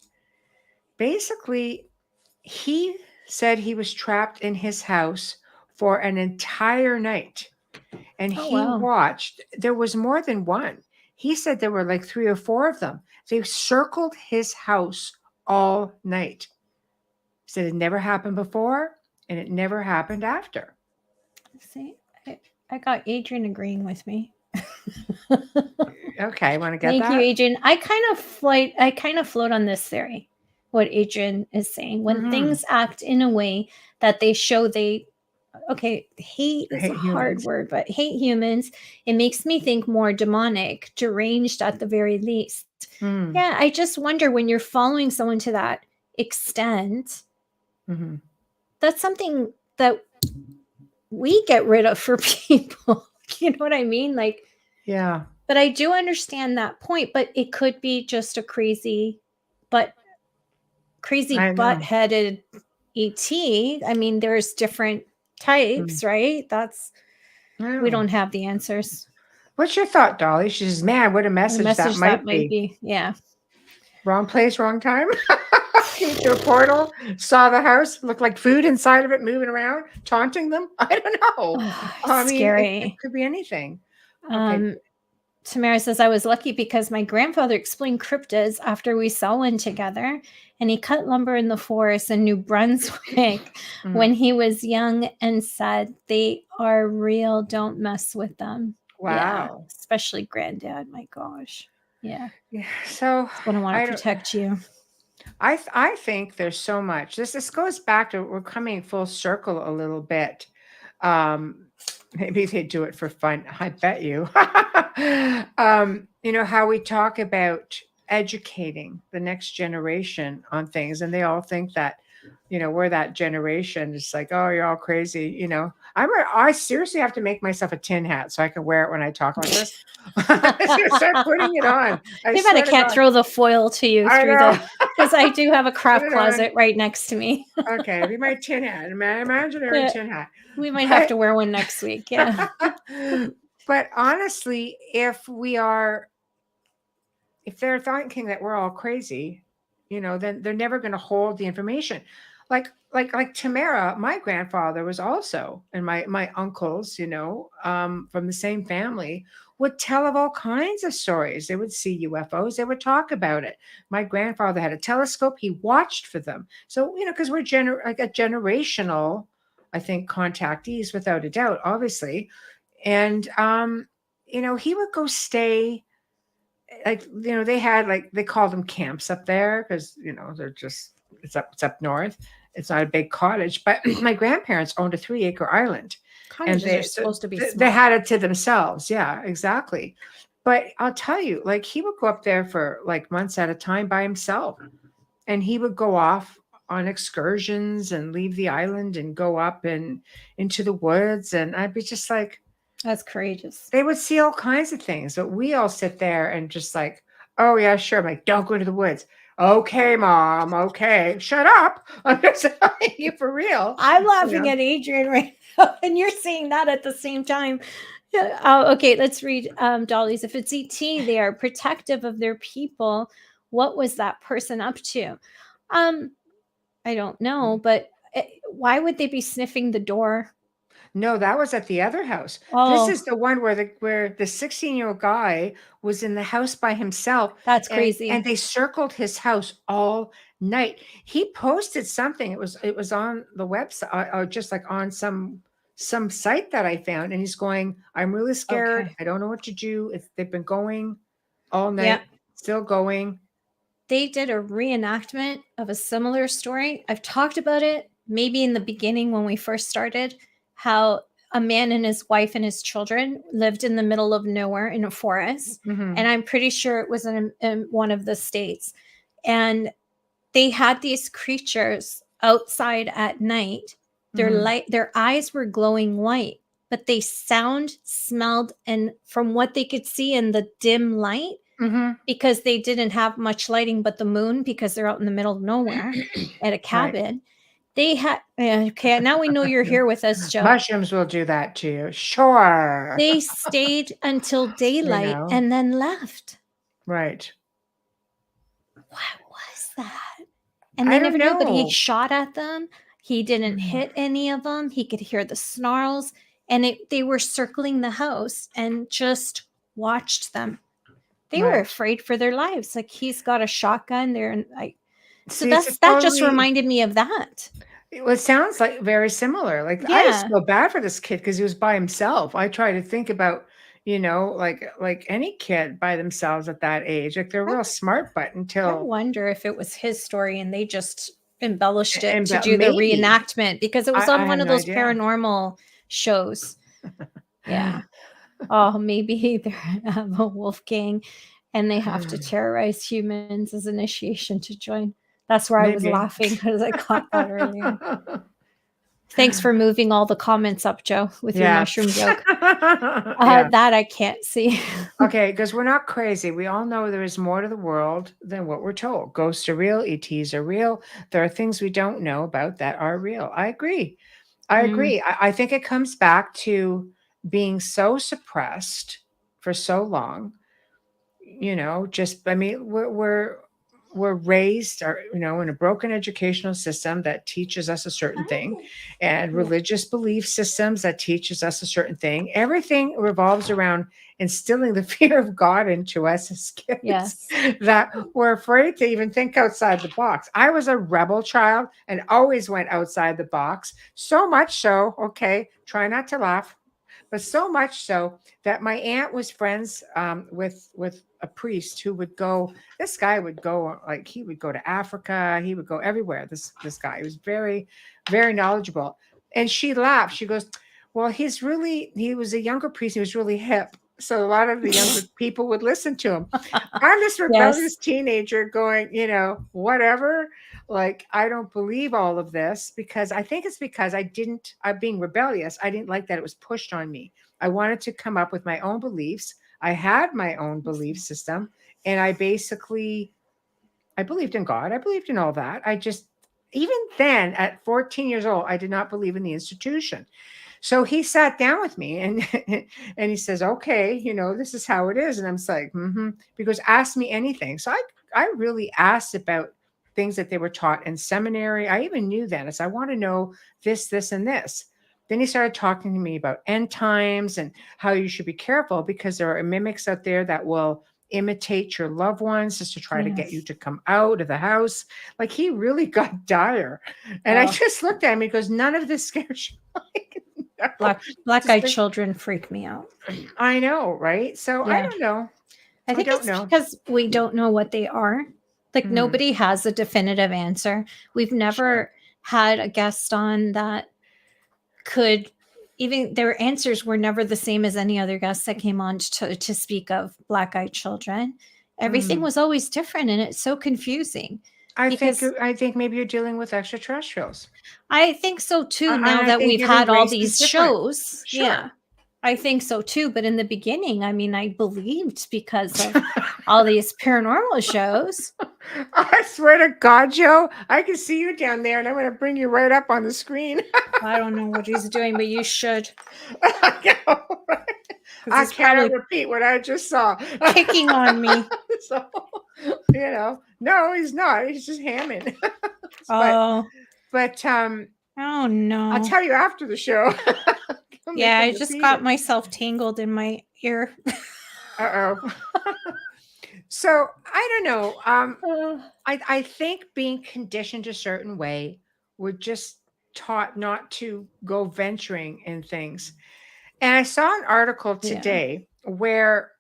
basically, he said he was trapped in his house for an entire night and Oh he wow. watched. There was more than one. He said there were like 3 or 4 of them. They circled his house all night. Said it never happened before and it never happened after. See, I got Adrian agreeing with me. Okay, want to get Thank you, that? Adrian. I kind of float on this theory. What Adrian is saying. When Mhm. things act in a way that they show hate I is a hate hard humans. word, but hate humans, it makes me think more demonic, deranged at the very least. Mm. Yeah, I just wonder when you're following someone to that extent, Mhm. that's something that we get rid of for people. You know what I mean? Like, Yeah, but I do understand that point, but it could be just a but crazy I know. butt-headed ET. I mean, there's different Mm. types, right? I We know. don't have the answers. What's your thought, Dolly? She says, "Man, what a The message that message that might might be." be, yeah. Wrong place, wrong time. Came to a portal, saw the house, looked like food inside of it moving around, taunting them. I don't know. I mean, it Scary. could be anything. Okay. Um, Tamara says, I was lucky because my grandfather explained cryptids after we saw one together, and he cut lumber in the forest in New Brunswick Mhm. when he was young and said, they are real. Don't mess with them. Yeah, Wow. especially granddad. My gosh. Yeah. Yeah. So But I want I to don't. protect you. I think there's so much. This goes back to we're coming full circle a little bit. Um, maybe they do it for fun. I bet you. how we talk about educating the next generation on things, and they all think that, we're that generation. It's like, oh, you're all crazy. I seriously have to make myself a tin hat so I can wear it when I talk like this. I'm gonna start putting it on. I Too bad I swear to can't God. throw the foil to you I through know. because I do have a craft Put it on. closet right next to me. Okay, it'll be my tin hat, my imaginary Yeah. tin hat. We might have to wear one next week. Yeah. But honestly, if they're thinking that we're all crazy, then they're never going to hold the information. Like Tamara, my grandfather was also, and my uncles, from the same family, would tell of all kinds of stories. They would see UFOs. They would talk about it. My grandfather had a telescope. He watched for them. So, because we're like a generational, I think, contactees without a doubt, obviously. And, he would go stay, like, they had, like, they called them camps up there because, they're just, it's up north. It's not a big cottage, but my grandparents owned a 3-acre island. Cottages And are supposed to be they small. had it to themselves. Yeah, exactly. But I'll tell you, like, he would go up there for like months at a time by himself. And he would go off on excursions and leave the island and go up and into the woods. And I'd be just like, That's courageous. they would see all kinds of things, but we all sit there and just like, oh yeah, sure. I'm like, don't go to the woods. Okay, Mom. Okay, shut up. I'm just telling you for real. I'm laughing at Adrian right now, and you're saying that at the same time. Okay, let's read Dolly's. If it's ET, they are protective of their people. What was that person up to? I don't know, but why would they be sniffing the door? No, that was at the other house. Oh, This is the one where the 16-year-old guy was in the house by himself. that's crazy. And they circled his house all night. He posted something. It was on the website, or just like on some site that I found. And he's going, I'm really scared. Okay. I don't know what to do. They've been going all night, Yeah. still going. They did a reenactment of a similar story. I've talked about it maybe in the beginning when we first started, how a man and his wife and his children lived in the middle of nowhere in a forest. Mhm. And I'm pretty sure it was in one of the states. And they had these creatures outside at night. Their eyes were glowing white, but they smelled, and from what they could see in the dim light, Mhm. because they didn't have much lighting but the moon, because they're out in the middle of nowhere at a cabin. They had, okay, now we know you're here with us, Joe. Mushrooms will do that to you. Sure. They stayed until daylight know. and then left. Right. What was that? And I then if don't nobody know. shot at them, he didn't hit any of them. He could hear the snarls, and they were circling the house and just watched them. They were Right. afraid for their lives. Like, he's got a shotgun there, and so See, it's that just totally- reminded me of that. Well, it sounds like very similar. Like, I just feel bad for this kid because he was by himself. I try to think about, like any kid by themselves at that age. Like, they're real smart, but I until wonder if it was his story and they just embellished it to Embe- do the maybe. reenactment, because it was I on one have of no those idea. paranormal shows. Yeah. Oh, maybe they have a wolf gang and they have to terrorize humans as initiation to join. That's where I was Maybe. laughing because I caught that earlier. Thanks for moving all the comments up, Joe, with your Yeah. mushroom joke. Yeah. That I can't see. Okay, because we're not crazy. We all know there is more to the world than what we're told. Ghosts are real, ETs are real. There are things we don't know about that are real. I agree. I Mm. agree. I think it comes back to being so suppressed for so long. We're raised, in a broken educational system that teaches us a certain thing, and Yeah. religious belief systems that teaches us a certain thing. Everything revolves around instilling the fear of God into us as kids. Yes. That we're afraid to even think outside the box. I was a rebel child and always went outside the box. So much so, okay, try not to laugh, but so much so that my aunt was friends with a priest who would go. This guy would go, like, he would go to Africa. He would go everywhere. This guy, he was very, very knowledgeable. And she laughed. She goes, "Well, he was a younger priest. He was really hip." so a lot of the younger people would listen to him. I'm this rebellious teenager going, whatever. Like, I don't believe all of this because I think it's because I'm being rebellious. I didn't like that it was pushed on me. I wanted to come up with my own beliefs. I had my own belief system, and I believed in God. I believed in all that. Even then, at 14 years old, I did not believe in the institution. So he sat down with me and he says, okay, this is how it is. And I'm just like, because ask me anything. So I really asked about things that they were taught in seminary. I even knew then. I said, I want to know this, and this. Then he started talking to me about end times and how you should be careful because there are mimics out there that will imitate your loved ones just to try to get you to come out of the house. Like, he really got dire. And I just looked at him and he goes, none of this scares you. Black-eyed children freak me out. I know, right? So I don't know. I think it's because we don't know what they are. Like, nobody has a definitive answer. We've never had a guest on that could even, their answers were never the same as any other guests that came on to speak of black-eyed children. Everything was always different, and it's so confusing. I think maybe you're dealing with extraterrestrials. I think so too. Now that we've had all these shows, yeah, I think so too. But in the beginning, I mean, I believed because of all these paranormal shows. I swear to God, Joe, I can see you down there, and I'm going to bring you right up on the screen. I don't know what he's doing, but you should. I know, right? I cannot repeat what I just saw. Picking on me. So, no, he's not. He's just hamming. But oh no! I'll tell you after the show. Yeah, I just got myself tangled in my ear. Uh-oh. So I don't know. I think being conditioned a certain way, we're just taught not to go venturing in things. And I saw an article today where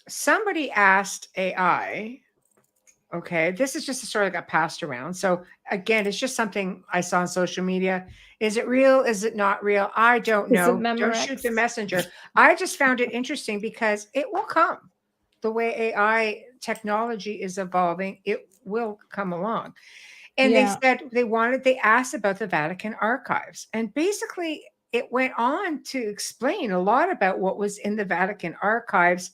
somebody asked AI, okay, this is just a story that got passed around. So again, it's just something I saw on social media. Is it real? Is it not real? I don't know. Don't shoot the messenger. I just found it interesting because it will come. The way AI technology is evolving, it will come along. And they said they asked about the Vatican archives. And basically it went on to explain a lot about what was in the Vatican archives,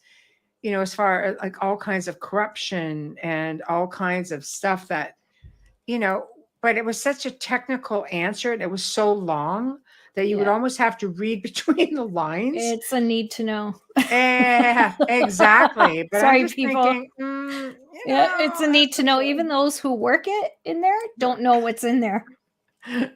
as far as like all kinds of corruption and all kinds of stuff that, but it was such a technical answer. And it was so long that you would almost have to read between the lines. It's a need to know. Yeah, exactly. But sorry, I'm just people. Thinking, it's a need to know. Even those who work it in there don't know what's in there.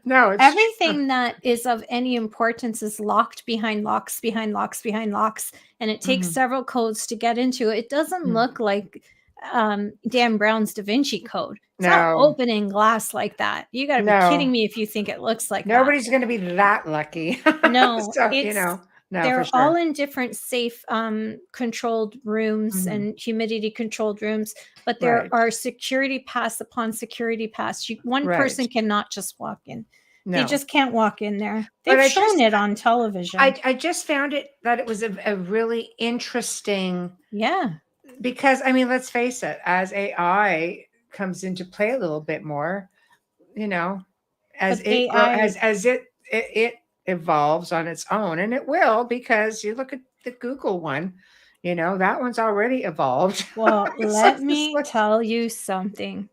No, it's everything that is of any importance is locked behind locks, and it takes several codes to get into it. It doesn't look like Dan Brown's Da Vinci Code. It's not opening glass like that. You got to be kidding me if you think it looks like nobody's going to be that lucky. No, so, no, they're all in different safe, controlled rooms and humidity controlled rooms, but there are security pass upon security pass. One person cannot just walk in. No. They just can't walk in there. They've shown it on television. I just found that it was a really interesting. Yeah. Because, I mean, let's face it, as AI comes into play a little bit more, as it evolves on its own, and it will, because you look at the Google one, that one's already evolved. Well, let me tell you something.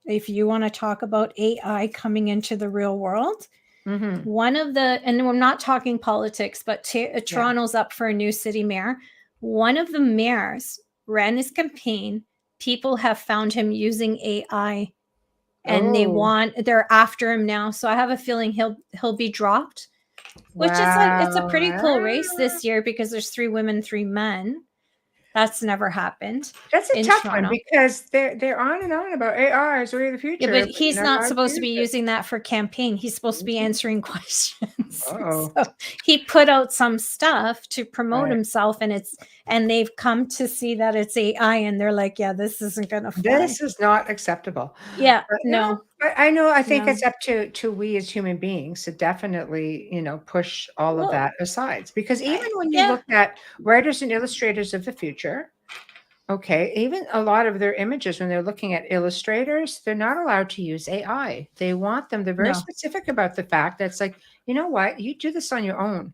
If you want to talk about AI coming into the real world, one of the, and we're not talking politics, but Toronto's up for a new city mayor. One of the mayors ran his campaign. People have found him using AI, and they're after him now. So I have a feeling he'll be dropped. Which is it's a pretty cool race this year because there's 3 women, 3 men. That's never happened. That's a tough one because they're on and on about AI is really the future. Yeah, but he's not supposed to be using that for campaign. He's supposed to be answering questions. Uh-oh. So he put out some stuff to promote Right. himself, and they've come to see that it's AI, and they're like, yeah, this isn't gonna fly. This is not acceptable. Yeah, But no, I know, I think no. it's up to we as human beings to definitely, push all of Well, that aside. Because even when you yeah, look at writers and illustrators of the future, okay, even a lot of their images, when they're looking at illustrators, they're not allowed to use AI. They want them, they're very no, specific about the fact that it's like, you know what, you do this on your own.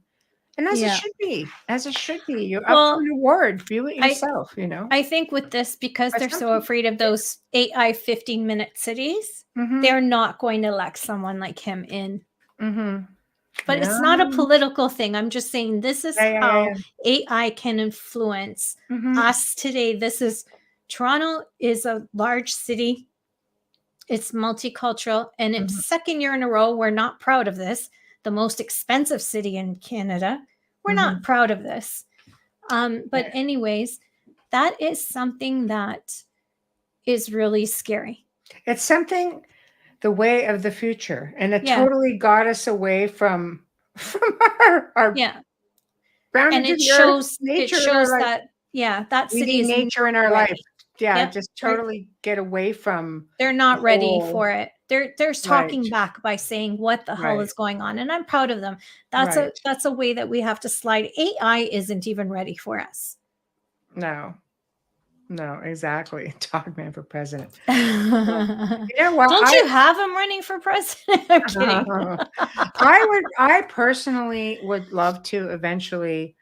And as it yeah. should be, as it should be. You're up for Well, an award, view it I yourself, I think with this, because But they're some so people, afraid of those AI 15-minute cities, mm-hmm, they're not going to elect someone like him in. mm-hmm. But it's Yeah, not a political thing. I'm just saying this is yeah, yeah, yeah, how yeah. AI can influence Mm-hmm. us today. Toronto is a large city. It's multicultural, and Mhm. it's second year in a row. We're not proud of this. The most expensive city in Canada. We're not proud of this. But Right. anyways, that is something that is really scary. It's something, the way of the future, and it Yeah. totally got us away from our Yeah. grounded And to it the earth, shows nature in our life. that, yeah, that We city need is not nature in our life. ready. Yeah, Yep. just They're, totally get away from they're the not ready whole. for it. They're Right, talking back by saying what the hell right, is going on. And I'm proud of them. right. That's a way that we have to slide. AI isn't even ready for us. No, no, exactly. Dogman for president. Don't You know what? you have him running for president? I'm kidding. I personally would love to eventually.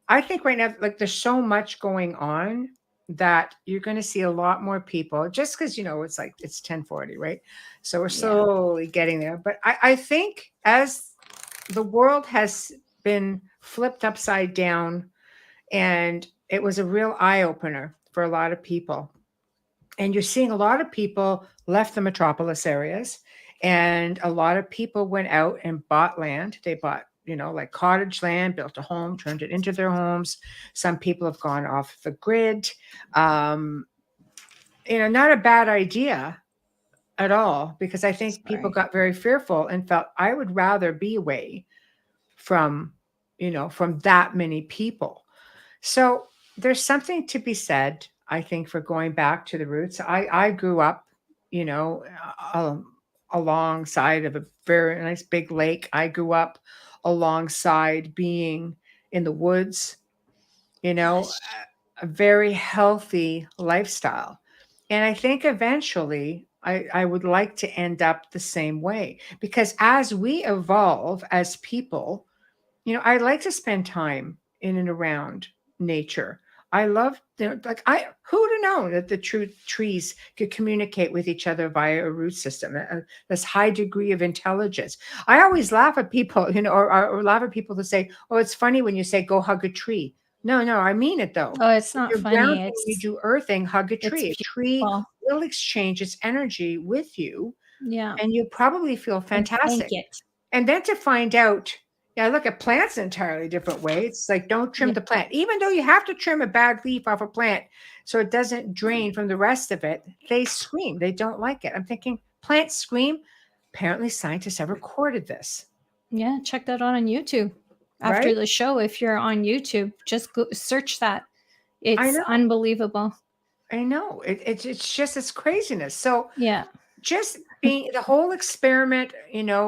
I think right now, like, there's so much going on that you're going to see a lot more people, just because, it's like it's 10:40, right? So we're Yeah. slowly getting there. But I think as the world has been flipped upside down, and it was a real eye opener for a lot of people. And you're seeing a lot of people left the metropolis areas, and a lot of people went out and bought land. They bought, like cottage land, built a home, turned it into their homes. Some people have gone off the grid. Not a bad idea at all, because I think people got very fearful and felt, I would rather be away from, from that many people. So there's something to be said, I think, for going back to the roots. I grew up, alongside of a very nice big lake. I grew up alongside being in the woods, a very healthy lifestyle. And I think eventually I would like to end up the same way, because as we evolve as people, I like to spend time in and around nature. I love, who'd have known that the trees could communicate with each other via a root system, this high degree of intelligence. I always laugh at people, or laugh at people who say, oh, it's funny when you say, go hug a tree. No, I mean it though. Oh, it's not You're funny. grounding, you do earthing, hug a It's tree. A tree beautiful. will exchange its energy with you, Yeah. and you probably feel And thank fantastic. it. And then to find out, I look at plants an entirely different way. It's like, don't trim Yeah. the plant, even though you have to trim a bad leaf off a plant so it doesn't drain from the rest of it. They scream. They don't like it. I'm thinking, plants scream. Apparently, scientists have recorded this. Yeah, check that out on YouTube. After Right? the show, if you're on YouTube, just go search that. It's know. unbelievable. I know. It's just, it's craziness. So Yeah. just being the whole experiment,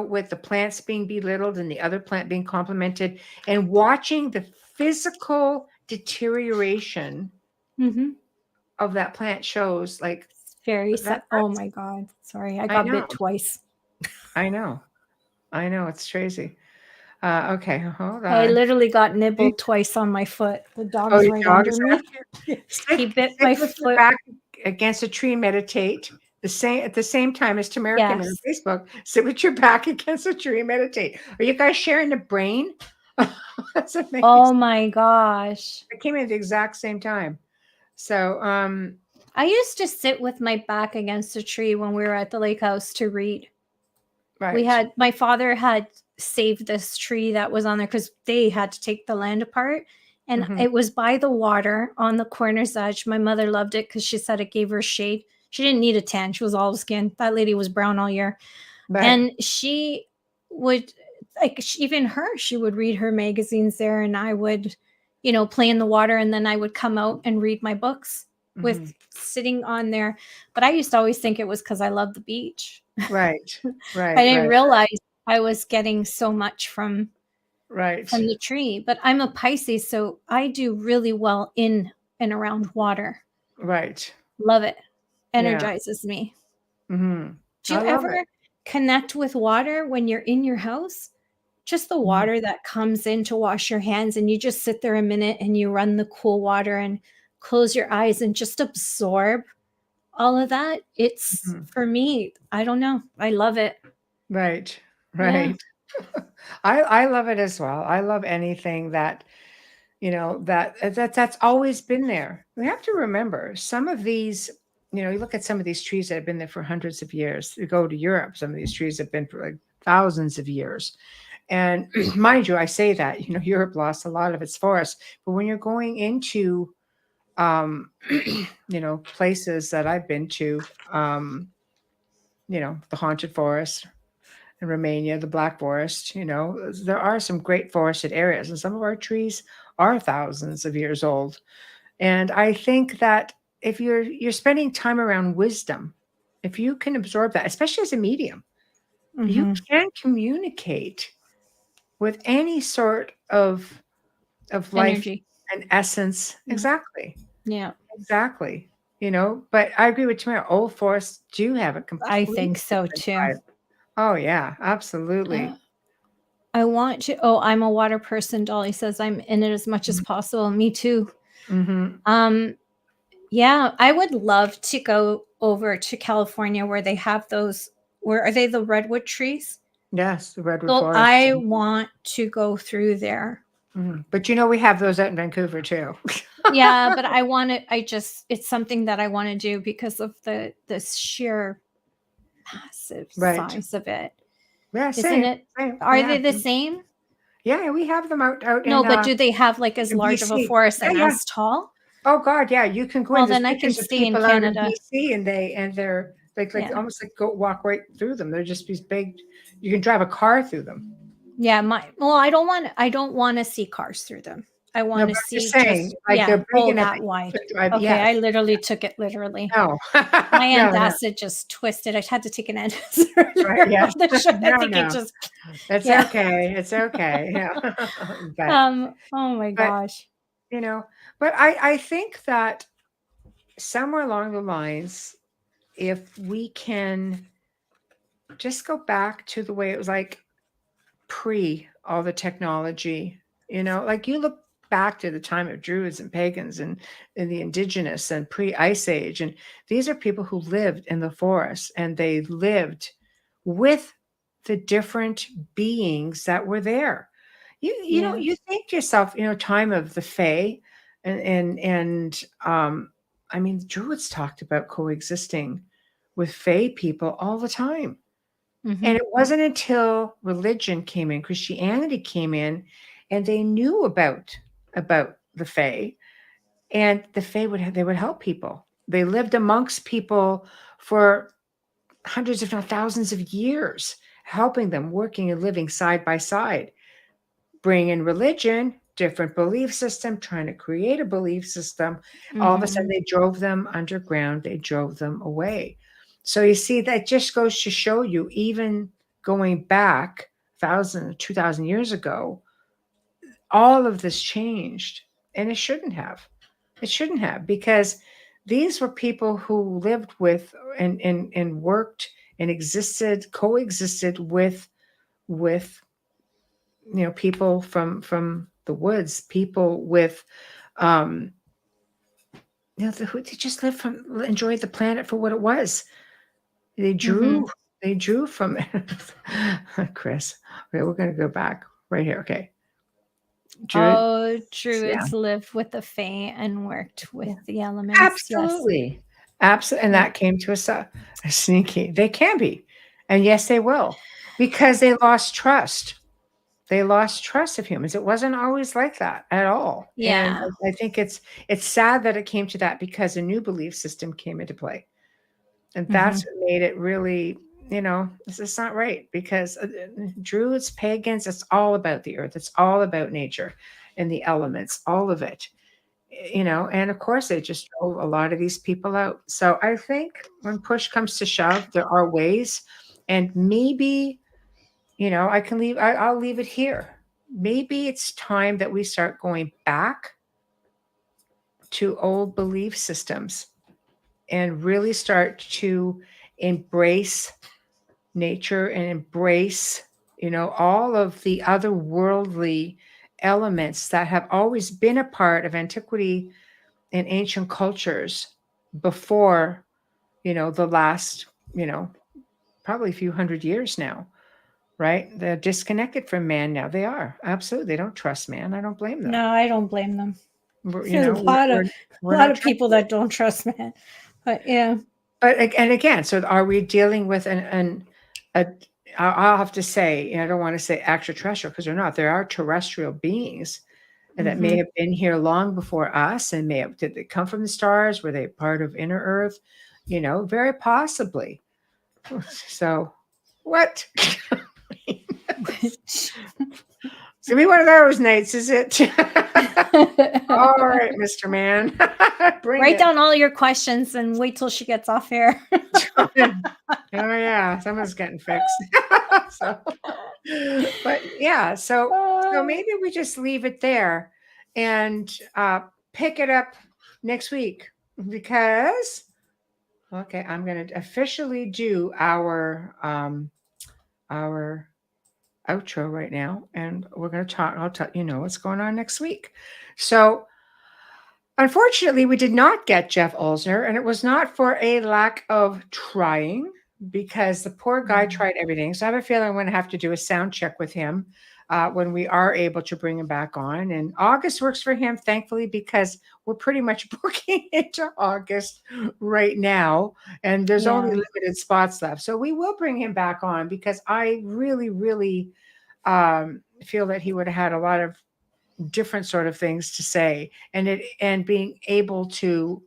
with the plants being belittled and the other plant being complimented, and watching the physical deterioration Mm-hmm. of that plant shows, like, It's very sad. Oh that's, my God. Sorry. I got know. bit twice. I know, it's crazy. Okay, hold I on. literally got nibbled twice on my foot. The Oh, dog's your right dog under is me. after you? He bit Sit my with your foot. back against a tree, meditate. At the same time as Tamara came in on Yes. Facebook, sit with your back against a tree, meditate. Are you guys sharing the brain? That's amazing. Oh my gosh. It came in at the exact same time. So, I used to sit with my back against a tree when we were at the lake house to read. right. My father had saved this tree that was on there because they had to take the land apart. And Mhm. it was by the water on the corner's edge. My mother loved it because she said it gave her shade. She didn't need a tan. She was olive skin. That lady was brown all year. Right. And she would like even her, she would read her magazines there, and I would, play in the water, and then I would come out and read my books Mhm. with sitting on there. But I used to always think it was because I love the beach. Right. I Right. didn't Right. realize I was getting so much from Right. the tree. But I'm a Pisces, so I do really well in and around water. Right. Love it. Yeah. Energizes me. Mhm. Do I you love it. ever connect with water when you're in your house? Just the Mhm. water that comes in to wash your hands, and you just sit there a minute and you run the cool water and close your eyes and just absorb all of that. It's Mhm. for me, I don't know. I love it. Right. Yeah. Right. I love it as well. I love anything that, that's always been there. We have to remember some of these, you look at some of these trees that have been there for hundreds of years. You go to Europe, some of these trees have been for like thousands of years. And mind you, I say that, Europe lost a lot of its forest, but when you're going into places that I've been to, the haunted forest in Romania, the Black Forest, there are some great forested areas, and some of our trees are thousands of years old. And I think that if you're spending time around wisdom, if you can absorb that, especially as a medium, you Mhm. can communicate with any sort of life Energy. and essence. Yeah. Exactly. Yeah. Exactly. But I agree with Tamara. Old forests do have a I completely think so different too. vibe. Oh yeah, Uh, absolutely. I want to oh, I'm a water person. Dolly says I'm in it as much as possible. Me too. Mm-hmm. Um, yeah, I would love to go over to California where they have those. Where are they? The redwood trees? Yes, the redwood So forest. I want to go through there. Mhm. But we have those out in Vancouver too. Yeah, but I want to. It's something that I want to do because of the sheer massive Right. size of it. Yeah, Isn't same, it? same. We Are they have the them. same? Yeah, we have them out No, in but do they have like as in large of a BC. forest Yeah, and yeah. as tall? Oh God, yeah. You can go in. Well, There's then I can pictures of stay in people out in Canada. BC, and they're like Yeah. almost like go walk right through them. They're just these big. You can drive a car through them. Yeah, I don't want to see cars through them. I No, want but to I'm just see saying, just like yeah, they're big enough that that you wide. could drive. Okay, Yes. I literally took it literally. No. My No. No. antacid just twisted. I had to take an antacid Right. earlier on Yes. the show. I No. think it No. just It's yeah. okay. It's okay. Yeah. but Oh my but gosh. you know, but I think that somewhere along the lines, if we can just go back to the way it was like pre all the technology, like you look back to the time of Druids and pagans and the indigenous and pre-ice age, and these are people who lived in the forest and they lived with the different beings that were there. You Yes. think to yourself, time of the Fae, and I mean, the Druids talked about coexisting with Fae people all the time. And Mhm. it wasn't until religion came in, Christianity came in, and they knew about the Fae, and the Fae they would help people. They lived amongst people for hundreds, if not thousands of years, helping them, working and living side by side. Bring in religion, different belief system, trying to create a belief system. All of a sudden, Mhm. they drove them underground, they drove them away. So you see, that just goes to show you, even going back 2,000 years ago, all of this changed. And it shouldn't have. It shouldn't have, because these were people who lived with and worked and existed, coexisted with people from the woods, people with um who they just lived from, enjoyed the planet for what it was. They drew Mhm. they drew from it. Chris, okay, we're going to go back right here. Okay, Druid. Oh, Yeah, druids lived with the Fae and worked with yeah, the elements. Yes. absolutely, absolutely. And Yeah. that came to us sneaky. They can be, and yes, they will, because they lost trust. They lost trust of humans. It wasn't always like that at all. And Yeah. I think it's sad that it came to that, because a new belief system came into play. And Mhm. that's what made it really, this is not right, because Druids, pagans, it's all about the earth. It's all about nature and the elements, all of it. And of course they just drove a lot of these people out. So I think when push comes to shove, there are ways, and maybe, I'll leave it here. Maybe it's time that we start going back to old belief systems and really start to embrace nature and embrace, all of the otherworldly elements that have always been a part of antiquity and ancient cultures before, the last, probably a few hundred years now, right? They're disconnected from man now. They are. Absolutely. They don't trust man. I don't blame them. No, I don't blame them. We're, There's a lot of people that don't trust man. But yeah. But and again, so are we dealing with I'll have to say, I don't want to say extraterrestrial, because they're not. There are terrestrial beings that may have been here long before us, and did they come from the stars? Were they part of inner Earth? Very possibly. So, what? It's gonna be one of those nights, is it? All right, Mr. Man. Write down all your questions and wait till she gets off air. Oh yeah, someone's getting fixed. But yeah, so maybe we just leave it there and pick it up next week, because I'm going to officially do our outro right now, and we're going to talk. I'll tell what's going on next week. So unfortunately, we did not get Jeff Olsner, and it was not for a lack of trying, because the poor guy tried everything. So I have a feeling I'm going to have to do a sound check with him when we are able to bring him back on. And August works for him, thankfully, because we're pretty much booking into August right now, and there's only limited spots left. So we will bring him back on, because I really, really feel that he would have had a lot of different sort of things to say, and being able to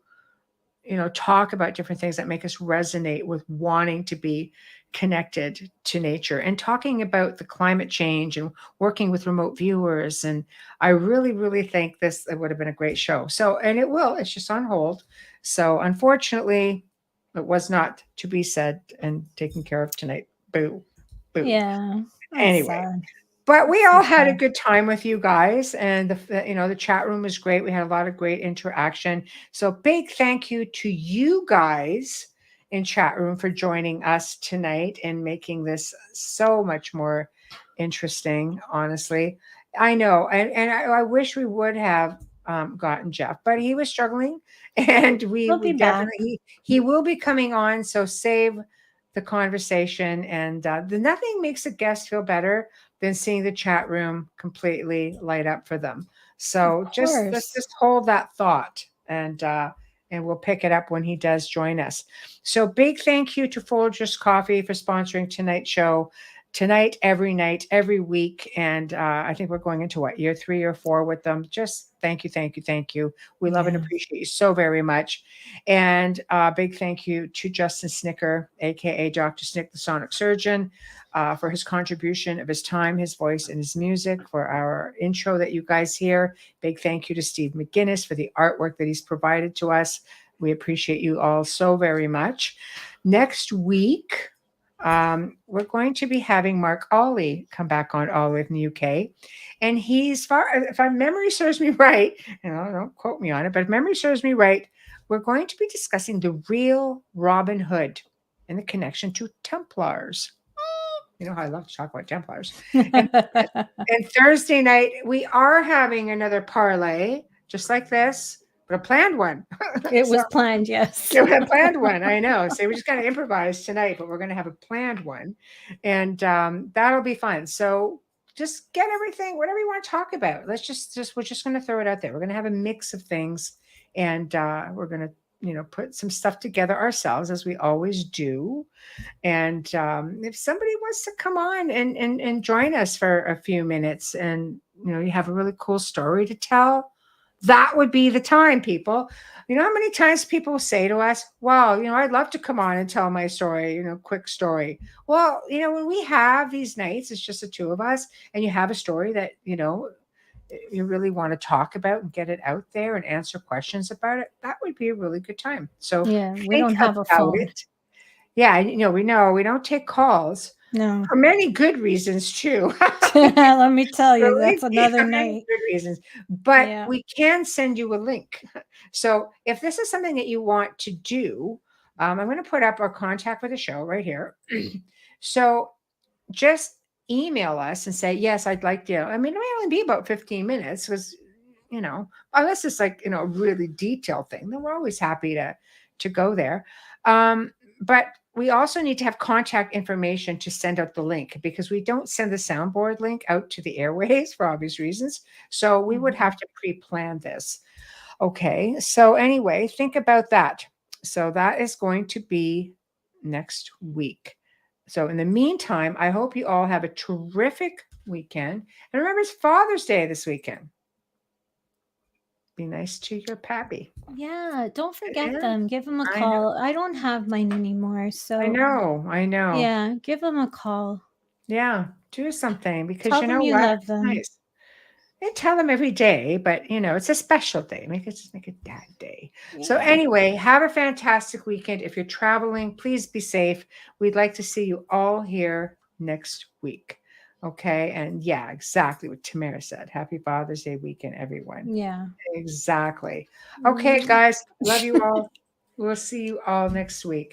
talk about different things that make us resonate with wanting to be connected to nature, and talking about the climate change and working with remote viewers. And I really, really think it would have been a great show. So, and it's just on hold. So unfortunately, it was not to be said and taken care of tonight. Boo. Yeah. Anyway. Sad. But we all had a good time with you guys, and the chat room was great. We had a lot of great interaction. So big thank you to you guys in chat room for joining us tonight and making this so much more interesting. Honestly, I know, and I wish we would have gotten Jeff, but he was struggling, and he will be coming on. So save the conversation, and nothing makes a guest feel better than seeing the chat room completely light up for them. So let's just hold that thought, and we'll pick it up when he does join us. So big thank you to Folgers Coffee for sponsoring tonight's show. Tonight, every night, every week. And I think we're going into year 3 or 4 with them. Just thank you. We love and appreciate you so very much. And big thank you to Justin Snicker, aka Dr. Snick, the Sonic Surgeon, for his contribution of his time, his voice, and his music for our intro that you guys hear. Big thank you to Steve McGinnis for the artwork that he's provided to us. We appreciate you all so very much. Next week, we're going to be having Mark Ollie come back on, all the way from the UK. And if my memory serves me right, don't quote me on it, but if memory serves me right, we're going to be discussing the real Robin Hood and the connection to Templars. You know how I love to talk about Templars. And Thursday night, we are having another parlay, just like this, but a planned one. It was planned, yes. We had a planned one, I know. So we just got to improvise tonight, but we're going to have a planned one. And that'll be fun. So just get everything, whatever you want to talk about. We're just going to throw it out there. We're going to have a mix of things, and we're going to put some stuff together ourselves, as we always do. And if somebody wants to come on and join us for a few minutes, and you have a really cool story to tell, that would be the time, people. You know how many times people say to us, "Wow, I'd love to come on and tell my story, quick story." Well, when we have these nights, it's just the two of us, and you have a story that, you really want to talk about and get it out there and answer questions about it, that would be a really good time. So Yeah, we think don't have a about phone. it. Yeah, we know we don't take calls No. for many good reasons too. Let me tell you, Believe that's me, another for many night. good reasons. But Yeah. we can send you a link. So if this is something that you want to do, I'm going to put up our contact for the show right here. So just email us and say, yes, I'd like to. I mean, it may only be about 15 minutes, was, unless it's like, a really detailed thing, then we're always happy to go there. But we also need to have contact information to send out the link, because we don't send the soundboard link out to the airways for obvious reasons. So we would have to pre-plan this. Okay. So anyway, think about that. So that is going to be next week. So in the meantime, I hope you all have a terrific weekend. And remember, it's Father's Day this weekend. Be nice to your pappy. Yeah, don't forget is. them. Give them a I call. I don't have mine anymore, so I know. yeah, give them a call. Yeah, do something, because Tell you them know you what? love It's them. nice. And tell them every day, but it's a special day. Make it dad day. So anyway, have a fantastic weekend. If you're traveling, please be safe. We'd like to see you all here next week. Okay. And yeah, exactly what Tamara said. Happy Father's Day weekend, everyone. Yeah. Exactly. Okay, guys. Love you all. We'll see you all next week.